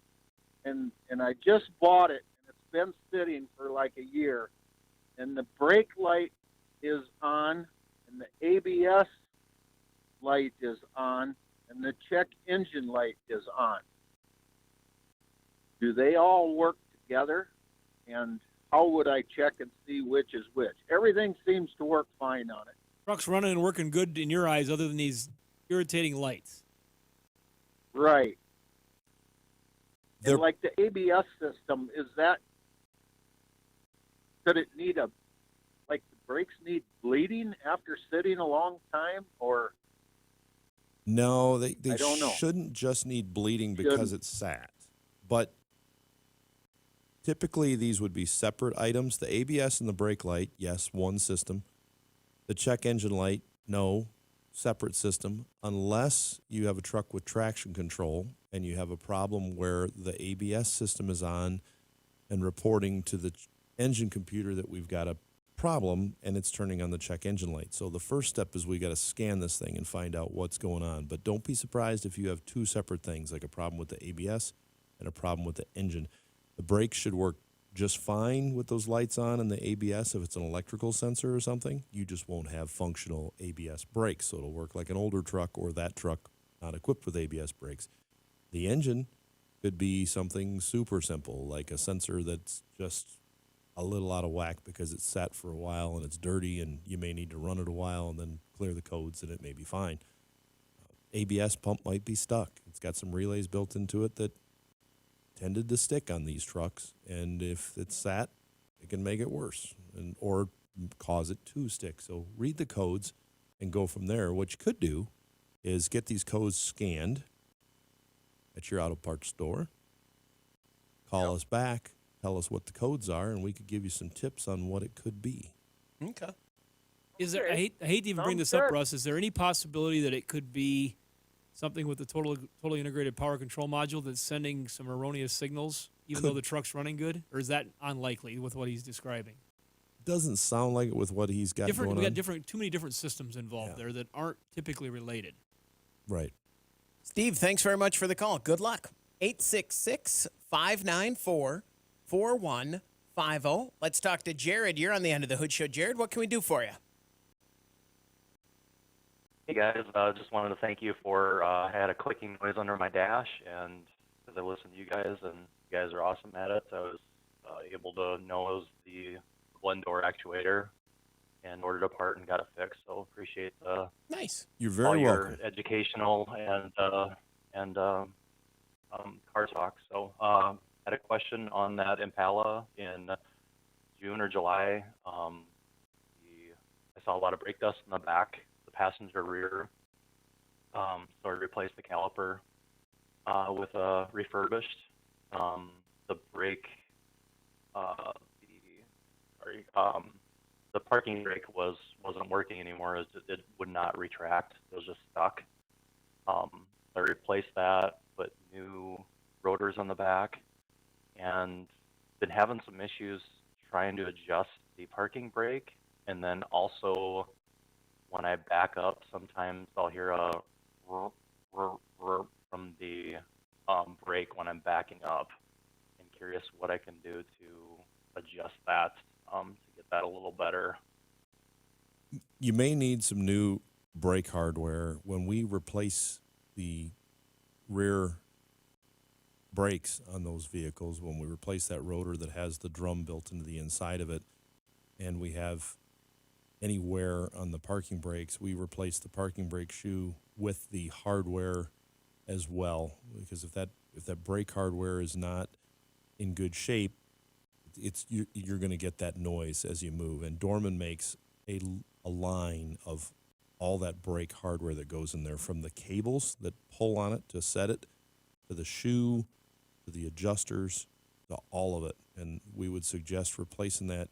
and I just bought it, and it's been sitting for like a year, and the brake light is on, and the ABS light is on, and the check engine light is on. Do they all work together? And how would I check and see which is which? Everything seems to work fine on it. Truck's running and working good in your eyes other than these irritating lights. Right. And like the ABS system, could it need like the brakes need bleeding after sitting a long time, or? No, they I don't know. shouldn't just need bleeding because it's sat. But typically these would be separate items. The ABS and the brake light, yes, one system. The check engine light, no, separate system. Unless you have a truck with traction control and you have a problem where the ABS system is on and reporting to the engine computer that we've got a problem and it's turning on the check engine light. So the first step is we got to scan this thing and find out what's going on. But don't be surprised if you have two separate things, like a problem with the ABS and a problem with the engine. The brakes should work just fine with those lights on and the ABS if it's an electrical sensor or something. You just won't have functional ABS brakes, so it'll work like an older truck or that truck not equipped with ABS brakes. The engine could be something super simple, like a sensor that's just a little out of whack because it's sat for a while and it's dirty, and you may need to run it a while and then clear the codes, and it may be fine. ABS pump might be stuck. It's got some relays built into it that tended to stick on these trucks, and if it's sat, it can make it worse or cause it to stick. So read the codes and go from there. What you could do is get these codes scanned at your auto parts store, call us back, tell us what the codes are, and we could give you some tips on what it could be. Okay. Is there? I hate to even bring this up, Russ. Is there any possibility that it could be something with the totally integrated power control module that's sending some erroneous signals, even though the truck's running good? Or is that unlikely with what he's describing? Doesn't sound like it with what he's got going on. We got too many different systems involved there that aren't typically related. Right. Steve, thanks very much for the call. Good luck. 866-594-4150. Let's talk to Jared. You're on the End of the Hood Show. Jared, what can we do for you? Hey guys, just wanted to thank you for I had a clicking noise under my dash, and as I listened to you guys, and you guys are awesome at it, I was able to know it was the blend door actuator and ordered a part and got it fixed. So appreciate nice. You're very all your welcome. educational and car talk. So I had a question on that Impala in June or July. I saw a lot of brake dust in the back, the passenger rear. So I replaced the caliper with a refurbished. The brake, the parking brake wasn't working anymore. It would not retract. It was just stuck. I replaced that, put new rotors on the back, and been having some issues trying to adjust the parking brake. And then also, when I back up, sometimes I'll hear a from the brake when I'm backing up. I'm curious what I can do to adjust that to get that a little better. You may need some new brake hardware. When we replace the rear brakes on those vehicles, when we replace that rotor that has the drum built into the inside of it, and we have any wear on the parking brakes, we replace the parking brake shoe with the hardware as well. Because if that brake hardware is not in good shape, you're going to get that noise as you move. And Dorman makes a line of all that brake hardware that goes in there, from the cables that pull on it to set it, to the shoe, to the adjusters, to all of it. And we would suggest replacing that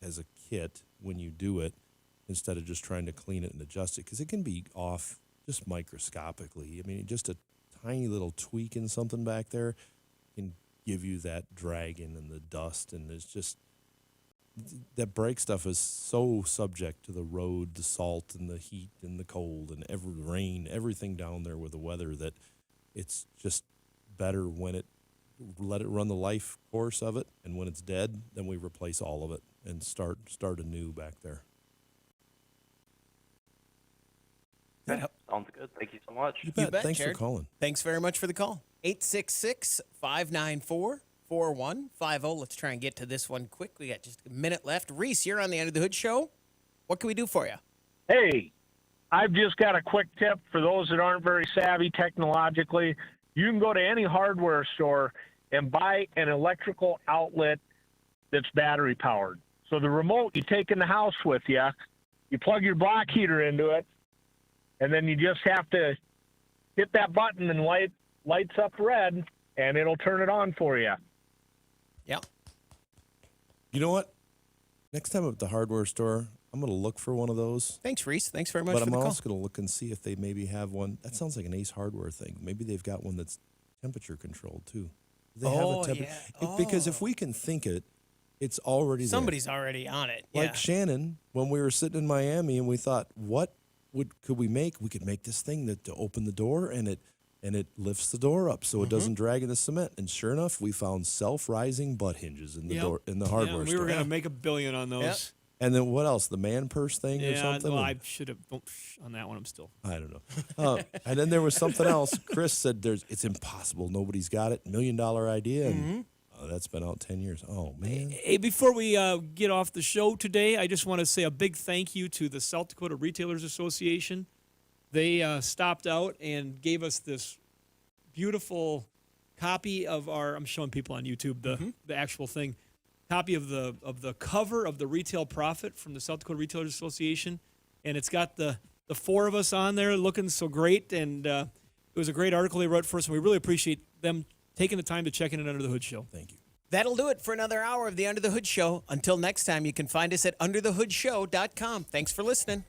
as a kit when you do it, instead of just trying to clean it and adjust it, because it can be off just microscopically. I mean, just a tiny little tweak in something back there can give you that dragging and the dust, and it's just that brake stuff is so subject to the road, the salt and the heat and the cold and every rain, everything down there with the weather, that it's just better when let it run the life course of it, and when it's dead, then we replace all of it and start anew back there. Sounds good. Thank you so much. You bet. Thanks Jared. for calling. Thanks very much for the call. 866-594-4150. Let's try and get to this one quick. We got just a minute left. Reese, you're on the End of the Hood Show. What can we do for you? Hey, I've just got a quick tip for those that aren't very savvy technologically. You can go to any hardware store and buy an electrical outlet that's battery powered. So the remote you take in the house with you, you plug your block heater into it, and then you just have to hit that button and lights up red, and it'll turn it on for you. Yeah. You know what? Next time at the hardware store, I'm going to look for one of those. Thanks, Reese. Thanks very much but for the I'm call. also going to look and see if they maybe have one. That sounds like an ACE hardware thing. Maybe they've got one that's temperature controlled, too. Do they have a because if we can think it, it's already Somebody's there. already on it. Like Yeah. Shannon, when we were sitting in Miami and we thought, could we make? We could make this thing to open the door, and it lifts the door up so it doesn't drag in the cement. And sure enough, we found self-rising butt hinges in the door in the hardware store. We were going to make $1 billion on those. Yep. And then what else? The man purse thing or something? Well, I should have on that one. I'm still. I don't know. And then there was something else. Chris said it's impossible. Nobody's got it. $1 million idea. And That's been out 10 years. Oh, man. Hey, before we get off the show today, I just want to say a big thank you to the South Dakota Retailers Association. They stopped out and gave us this beautiful copy of our, I'm showing people on YouTube the actual thing, copy of the cover of the Retail Profit from the South Dakota Retailers Association. And it's got the four of us on there looking so great. And it was a great article they wrote for us, and we really appreciate them taking the time to check in at Under the Hood Show. Thank you. That'll do it for another hour of the Under the Hood Show. Until next time, you can find us at underthehoodshow.com. Thanks for listening.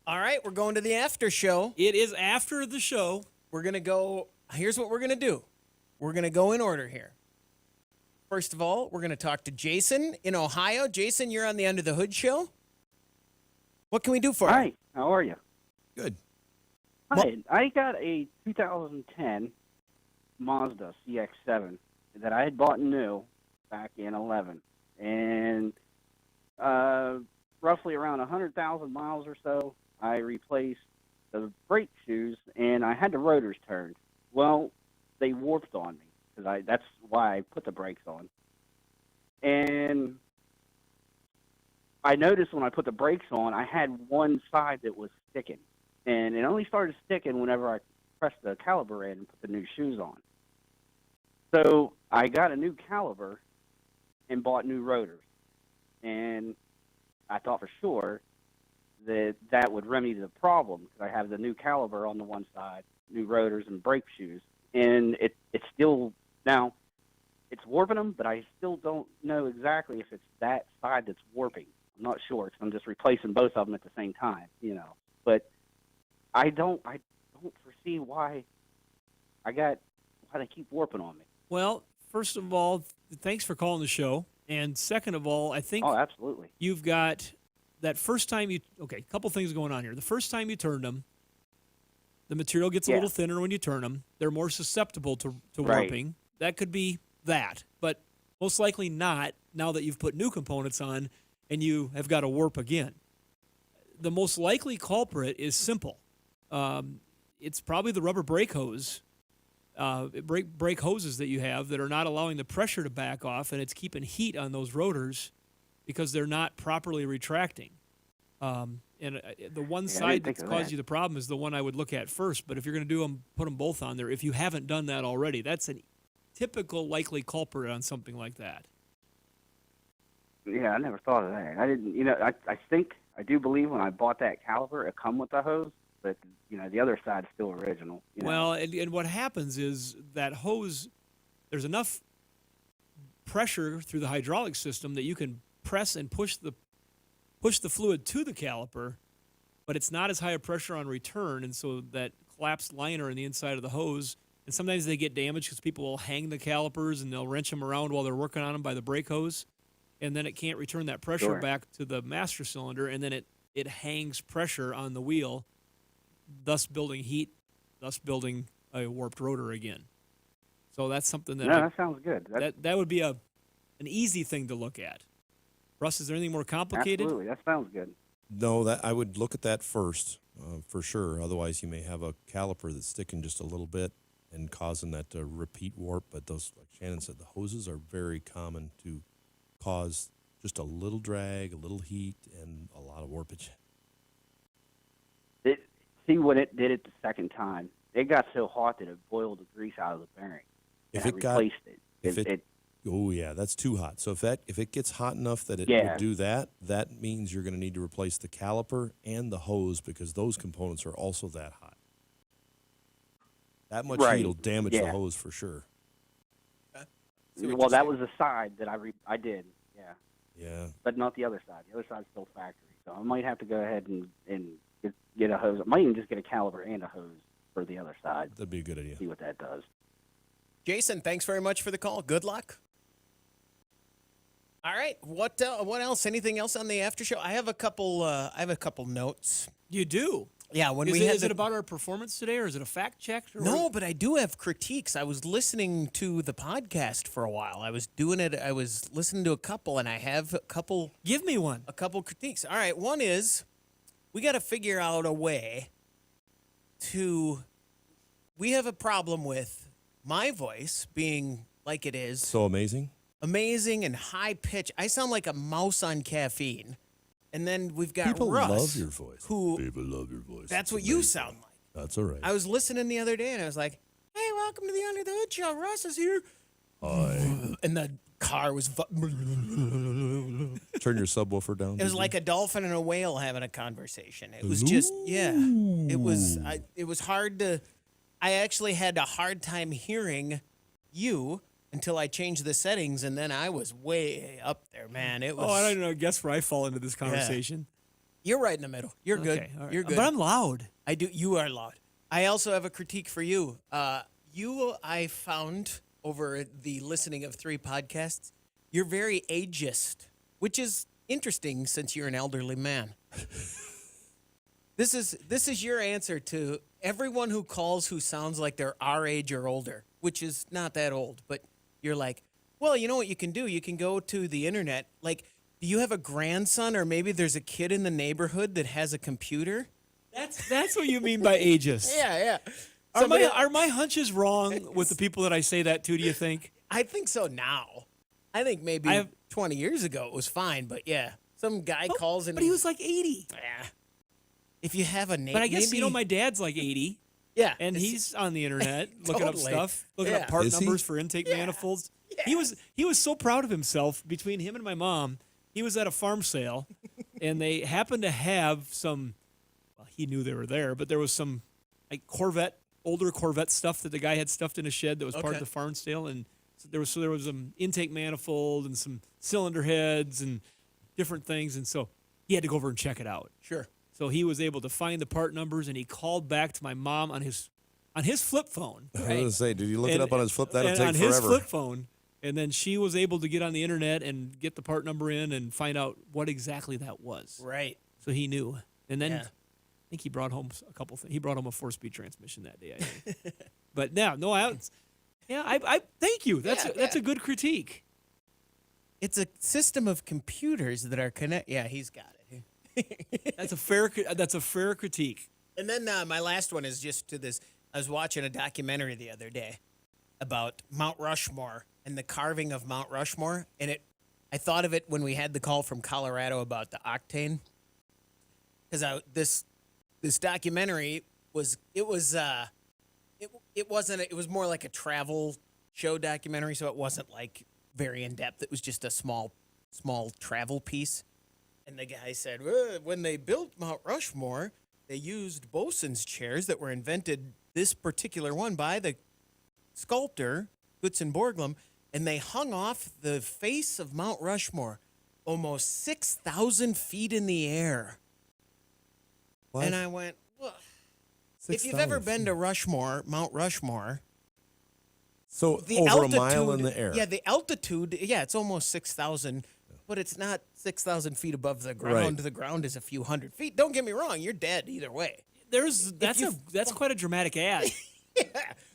All right, we're going to the after show. It is after the show. We're going to go, here's what we're going to do. We're going to go in order here. First of all, we're going to talk to Jason in Ohio. Jason, you're on the Under the Hood Show. What can we do for you? Hi, how are you? Good. Hi, I got a 2010 Mazda CX-7 that I had bought new back in 11. And roughly around 100,000 miles or so, I replaced the brake shoes, and I had the rotors turned. Well, they warped on me, because that's why I put the brakes on. And I noticed when I put the brakes on, I had one side that was sticking. And it only started sticking whenever I pressed the caliper in and put the new shoes on. So I got a new caliper and bought new rotors. And I thought for sure that that would remedy the problem, because I have the new caliper on the one side, new rotors and brake shoes. And it's still, now, it's warping them, but I still don't know exactly if it's that side that's warping. I'm not sure, because I'm just replacing both of them at the same time, you know. But I don't foresee why they keep warping on me. Well, first of all, thanks for calling the show. And second of all, I think absolutely. You've got that first time a couple things going on here. The first time you turned them, the material gets a little thinner when you turn them. They're more susceptible to warping. That could be that, but most likely not now that you've put new components on and you have got to warp again. The most likely culprit is simple. It's probably the rubber brake hose, brake hoses that you have that are not allowing the pressure to back off, and it's keeping heat on those rotors because they're not properly retracting. And the one side that's caused you the problem is the one I would look at first. But if you're going to do them, put them both on there. If you haven't done that already, that's a typical likely culprit on something like that. Yeah, I never thought of that. I didn't, I do believe when I bought that caliper, it come with the hose, but, the other side's still original. Well, and what happens is that hose, there's enough pressure through the hydraulic system that you can press and push the fluid to the caliper, but it's not as high a pressure on return, and so that collapsed liner in the inside of the hose, and sometimes they get damaged because people will hang the calipers and they'll wrench them around while they're working on them by the brake hose, and then it can't return that pressure back to the master cylinder, and then it hangs pressure on the wheel, thus building heat, thus building a warped rotor again. So that's something that... that sounds good. That would be an easy thing to look at. Russ, is there anything more complicated? Absolutely, that sounds good. No, I would look at that first, for sure. Otherwise, you may have a caliper that's sticking just a little bit and causing that repeat warp. But those, like Shannon said, the hoses are very common to cause just a little drag, a little heat, and a lot of warpage. See what it did it the second time. It got so hot that it boiled the grease out of the bearing. If and it I replaced it. Oh yeah, that's too hot. So if it gets hot enough that it Yeah. would do that, that means you're going to need to replace the caliper and the hose, because those components are also that hot. That much heat will damage the hose for sure. Well, that was the side that I did, yeah. Yeah. But not the other side. The other side's still factory. So I might have to go ahead and get a hose. I might even just get a caliper and a hose for the other side. That'd be a good idea. See what that does. Jason, thanks very much for the call. Good luck. All right. What else? Anything else on the after show? I have a couple notes. You do? Yeah. Is it about our performance today, or is it a fact check? No, but I do have critiques. I was listening to the podcast for a while. I was doing it. I was listening to a couple, and I have a couple. Give me one. A couple critiques. All right. One is we got to figure out a way to. we have a problem with my voice being like it is. So amazing. Amazing and high pitch. I sound like a mouse on caffeine. And then we've got People Russ. love your voice. Who, People love your voice. that's It's what you amazing. sound like. That's all right. I was listening the other day and I was like, hey, welcome to the Under the Hood Show. Russ is here. Hi. And the car was. Turn your subwoofer down. It was like a dolphin and a whale having a conversation. It was just, yeah. It was hard to. I actually had a hard time hearing you until I changed the settings, and then I was way up there, man. It was. Oh, I don't know. Guess where I fall into this conversation. You're right in the middle. You're good. Okay, all right. You're good. But I'm loud. I do. You are loud. I also have a critique for you. I found over the listening of 3 podcasts, you're very ageist, which is interesting since you're an elderly man. This is your answer to everyone who calls who sounds like they're our age or older, which is not that old, but you're like, well, you know what you can do? You can go to the internet. Like, do you have a grandson or maybe there's a kid in the neighborhood that has a computer? That's what you mean by ageist. Yeah. Are my hunches wrong with the people that I say that to, do you think? I think so now. I think maybe 20 years ago it was fine, but yeah. Some guy calls and... But he was like 80. Yeah. If you have a name... But I guess, my dad's like 80. Yeah. And he's on the internet looking up Totally. stuff, looking up part Is he? numbers for intake manifolds. He was so proud of himself. Between him and my mom, he was at a farm sale, and they happened to have some... Well, he knew they were there, but there was some like older Corvette stuff that the guy had stuffed in a shed that was part of the farm sale, and so there was some intake manifold and some cylinder heads and different things, and so he had to go over and check it out. Sure. So he was able to find the part numbers, and he called back to my mom on his flip phone. I was going to say, did you look it up on his flip? That'll take on forever. his flip phone, and then she was able to get on the internet and get the part number in and find out what exactly that was. Right. So he knew, and then. I think he brought home a couple things. He brought home a 4-speed transmission that day, I think. But now, I thank you. That's a good critique. It's a system of computers that are connected. Yeah, he's got it. That's a fair critique. And then my last one is just to this. I was watching a documentary the other day about Mount Rushmore and the carving of Mount Rushmore, and I thought of it when we had the call from Colorado about the octane, because this documentary was more like a travel show documentary, so it wasn't like very in depth. It was just a small travel piece. And the guy said, well, when they built Mount Rushmore, they used bosun's chairs that were invented, this particular one by the sculptor Gutzon Borglum, and they hung off the face of Mount Rushmore almost 6,000 feet in the air. What? And I went, well, if you've ever been to Mount Rushmore. So the over altitude, a mile in the air. Yeah, the altitude, it's almost 6,000, but it's not 6,000 feet above the ground. Right. The ground is a few hundred feet. Don't get me wrong, you're dead either way. That's quite a dramatic ad.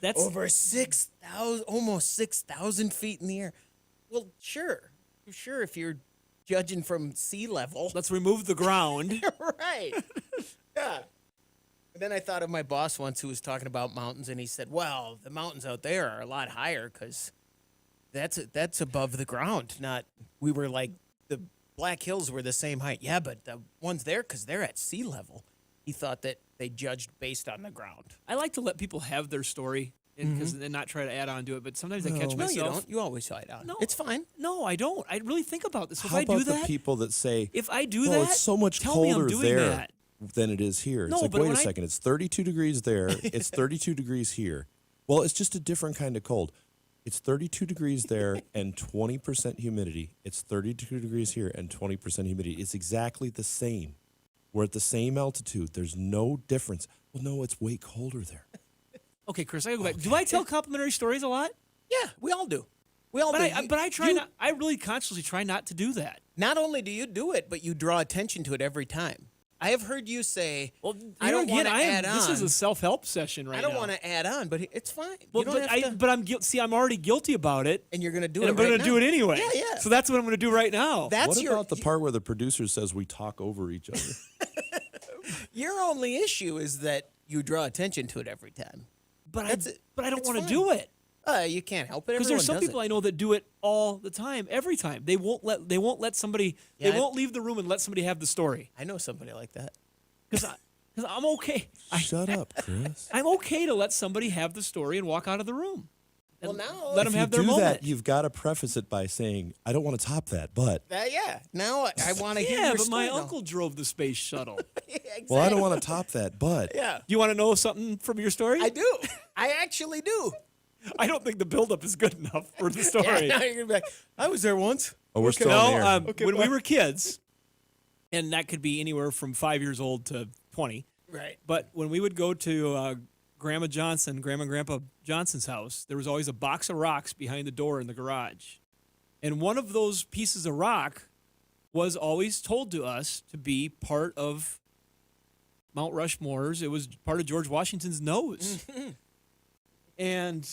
That's over 6,000, almost 6,000 feet in the air. Well, sure, if you're judging from sea level. Let's remove the ground. Right. Yeah. And then I thought of my boss once who was talking about mountains, and he said, well, the mountains out there are a lot higher because that's above the ground. We were like, the Black Hills were the same height. Yeah, but the ones there, because they're at sea level. He thought that they judged based on the ground. I like to let people have their story and not try to add on to it, but sometimes I catch myself. No, you don't. You always add on. No, it's fine. No, I don't. I really think about this. How about the people that say, if I do well, that, it's so much tell me I'm colder doing there that. than it is here. No, It's like, but wait a when second, it's 32 degrees there, it's 32 degrees here. Well, it's just a different kind of cold. It's 32 degrees there and 20% humidity. It's 32 degrees here and 20% humidity. It's exactly the same. We're at the same altitude. There's no difference. Well, no, it's way colder there. Okay, Chris, I gotta go back. Do I tell complimentary stories a lot? Yeah, we all do. We all do. But I try not. I really consciously try not to do that. Not only do you do it, but you draw attention to it every time. I have heard you say, "Well, I don't want to add on." This is a self-help session right now. I don't want to add on, but it's fine. Well, I'm already guilty about it, and you're going to do it. And I'm going to do it anyway. Yeah, yeah. So that's what I'm going to do right now. That's what about the part where the producer says we talk over each other? Your only issue is that you draw attention to it every time. but I don't it's want to fine. do it. You can't help it. Because Everyone there's some does people it. I know that do it all the time, every time. They won't let somebody. Yeah, they won't leave the room and let somebody have the story. I know somebody like that. Because I'm okay. Shut up, Chris. I'm okay to let somebody have the story and walk out of the room. Well, now let them have their do moment. that, you've got to preface it by saying, "I don't want to top that," but Yeah. Now I want to hear Yeah, your but my story now. uncle drove the space shuttle. well, I don't want to top that, but Yeah. Do you want to know something from your story? I do. I actually do. I don't think the buildup is good enough for the story. Yeah, now you're gonna be like, I was there once. oh, we're still no, on the air. when we were kids, and that could be anywhere from 5 years old to 20. Right. But when we would go to Grandma and Grandpa Johnson's house, there was always a box of rocks behind the door in the garage. And one of those pieces of rock was always told to us to be part of Mount Rushmore's. It was part of George Washington's nose. And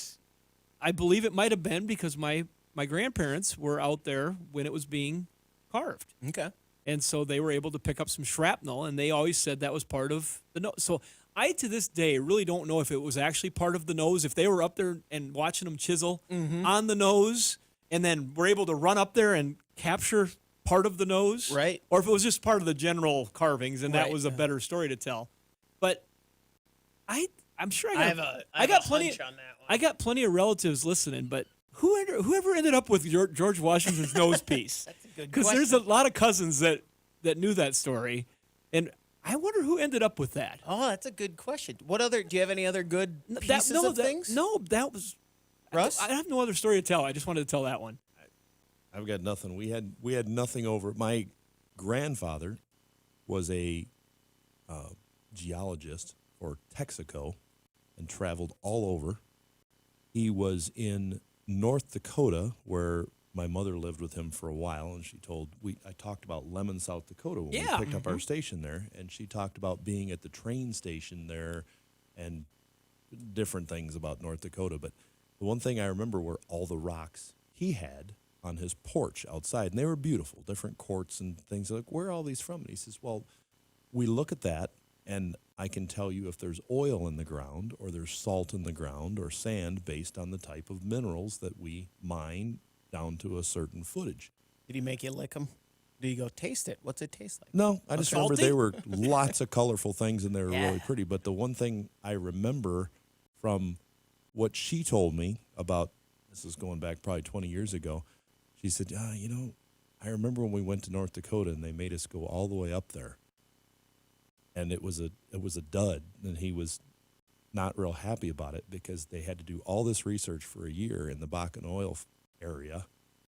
I believe it might have been because my grandparents were out there when it was being carved. Okay. And so they were able to pick up some shrapnel, and they always said that was part of the nose. So I, to this day, really don't know if it was actually part of the nose, if they were up there and watching them chisel on the nose, and then were able to run up there and capture part of the nose. Right. Or if it was just part of the general carvings, and that Right. was a better story to tell. But I'm sure I I have got, a got plenty. hunch on that one. I got plenty of relatives listening, but whoever ended up with George Washington's nose piece? That's a good Because question. there's a lot of cousins that knew that story, and I wonder who ended up with that. Oh, that's a good question. What other? Do you have any other good pieces of things? No, that was Russ. I have no other story to tell. I just wanted to tell that one. I've got nothing. We had nothing over. My grandfather was a geologist for Texaco and traveled all over. He was in North Dakota, where my mother lived with him for a while, and I talked about Lemon, South Dakota when Yeah. we picked up our station there, and she talked about being at the train station there and different things about North Dakota. But the one thing I remember were all the rocks he had on his porch outside, and they were beautiful, different quartz and things. Like, where are all these from? And he says, well, we look at that, and I can tell you if there's oil in the ground or there's salt in the ground or sand based on the type of minerals that we mine down to a certain footage. Did he make you lick them? Did you go taste it? What's it taste like? No, I just remember Salty? they were lots of colorful things and they were Yeah. really pretty. But the one thing I remember from what she told me about, this is going back probably 20 years ago, she said, I remember when we went to North Dakota and they made us go all the way up there. And it was a dud, and he was not real happy about it because they had to do all this research for a year in the Bakken oil area,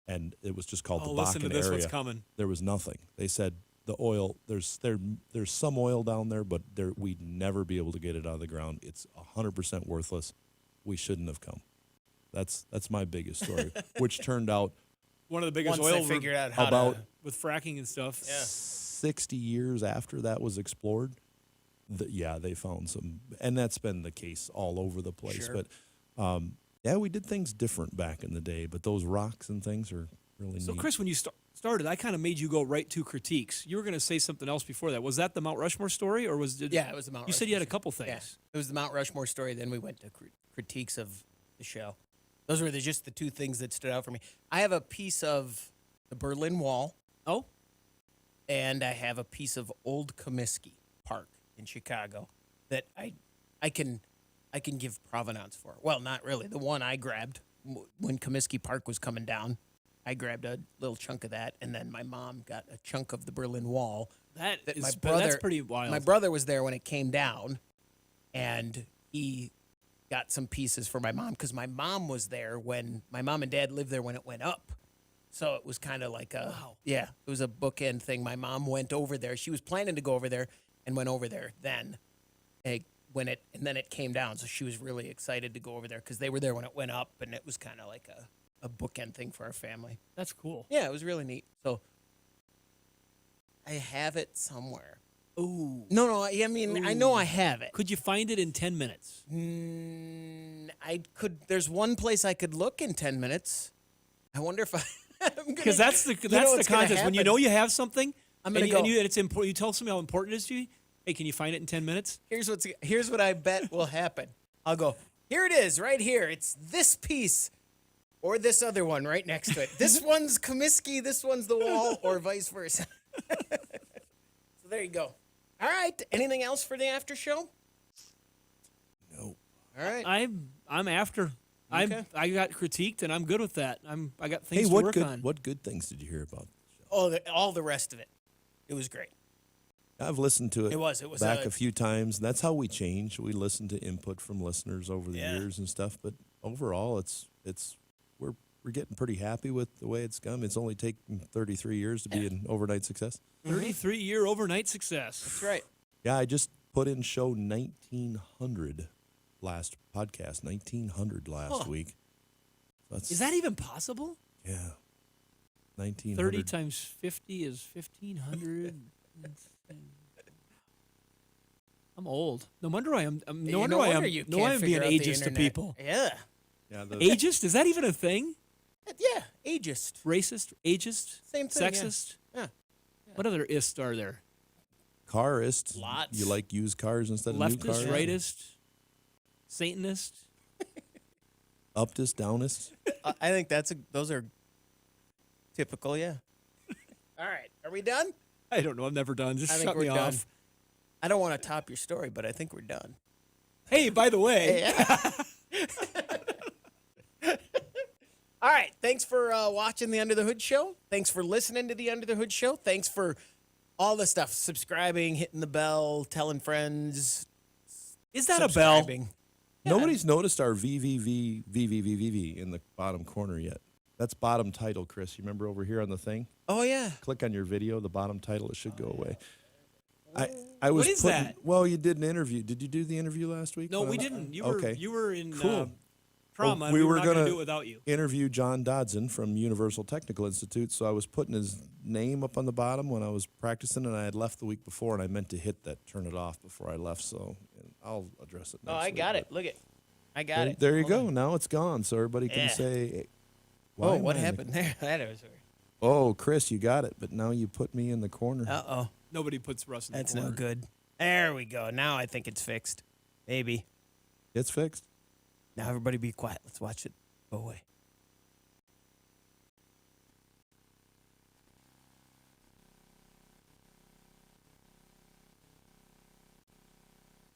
and it was just called the Bakken listen to this, area. what's coming. There was nothing. They said the oil, there's some oil down there, but we'd never be able to get it out of the ground. It's 100% worthless. We shouldn't have come. That's my biggest story, which turned out One of the biggest Once they oil figured out how about with fracking and stuff. 60 years after that was explored, they found some, and that's been the case all over the place. Sure. But we did things different back in the day, but those rocks and things are really So, neat. Chris, when you started, I kind of made you go right to critiques. You were going to say something else before that. Was that the Mount Rushmore story, or was it? Yeah, it was the Mount You said you had a couple things. Yeah, it was the Mount Rushmore story. Then we went to critiques of the show. Those were just the two things that stood out for me. I have a piece of the Berlin Wall. Oh. And I have a piece of Old Comiskey Park in Chicago that I can give provenance for. Well, not really. The one I grabbed when Comiskey Park was coming down, I grabbed a little chunk of that, and then my mom got a chunk of the Berlin Wall. That's pretty wild. My brother was there when it came down, and he got some pieces for my mom because my mom was there when my mom and dad lived there when it went up. So it was kind of like it was a bookend thing. My mom went over there. She was planning to go over there and went over there then. And then it came down. So she was really excited to go over there because they were there when it went up, and it was kind of like a bookend thing for our family. That's cool. Yeah, it was really neat. So I have it somewhere. Ooh. No, I mean, I know I have it. Could you find it in 10 minutes? I could. There's one place I could look in 10 minutes. I wonder if I. Because that's the contest. When you know you have something, and it's important. You tell somebody how important it is to you. Hey, can you find it in 10 minutes? Here's what I bet will happen. I'll go. Here it is, right here. It's this piece or this other one right next to it. This one's Comiskey, this one's the wall, or vice versa. So there you go. All right. Anything else for the after show? No. All right. I'm after. Okay. I got critiqued, and I'm good with that. I got things to what work good on. what good things did you hear about? Oh, all the rest of it. It was great. I've listened to it. It was back a few times. And that's how we change. We listen to input from listeners over the years and stuff. But overall, we're getting pretty happy with the way it's come. It's only taken 33 years to be an overnight success. 33-year overnight success. That's right. Yeah, I just put in show 1900 last podcast. 1900 last week. That's, Is that even possible? Yeah. 1900. 30 times 50 is 1,500. I'm old. No wonder I am. No wonder I am. No wonder I'm being ageist to people. Yeah. Yeah. Ageist? Is that even a thing? Yeah. Ageist. Racist? Ageist? Same thing. Sexist? Yeah. What other ists are there? Carist. Lots. You like used cars instead of new cars? Leftist? Rightist? Satanist? Uptist, downist. I think those are typical. Yeah. All right. Are we done? I don't know. I'm never done. Just I think shut we're me done. off. I don't want to top your story, but I think we're done. Hey, by the way. All right. Thanks for watching the Under the Hood Show. Thanks for listening to the Under the Hood Show. Thanks for all the stuff. Subscribing, hitting the bell, telling friends. Is that a bell? Subscribing. Nobody's noticed our VVV in the bottom corner yet. That's bottom title, Chris. You remember over here on the thing? Oh, yeah. Click on your video, the bottom title. It should go away. I was What is putting, that? Well, you did an interview. Did you do the interview last week? No, we didn't. You were in Cool. trauma. Well, and we were not going to gonna do it without you. interview John Dodson from Universal Technical Institute, so I was putting his name up on the bottom when I was practicing, and I had left the week before, and I meant to hit that turn it off before I left, so I'll address it next Oh, I week, got but it. Look it. I got it. There you go. Now it's gone, so everybody can Yeah. say, Oh, am what I in the- happened there? That was weird. Oh, Chris, you got it, but now you put me in the corner. Uh-oh. Nobody puts Russ in the That's corner. no good. There we go. Now I think it's fixed. Maybe. It's fixed. Now everybody be quiet. Let's watch it go away.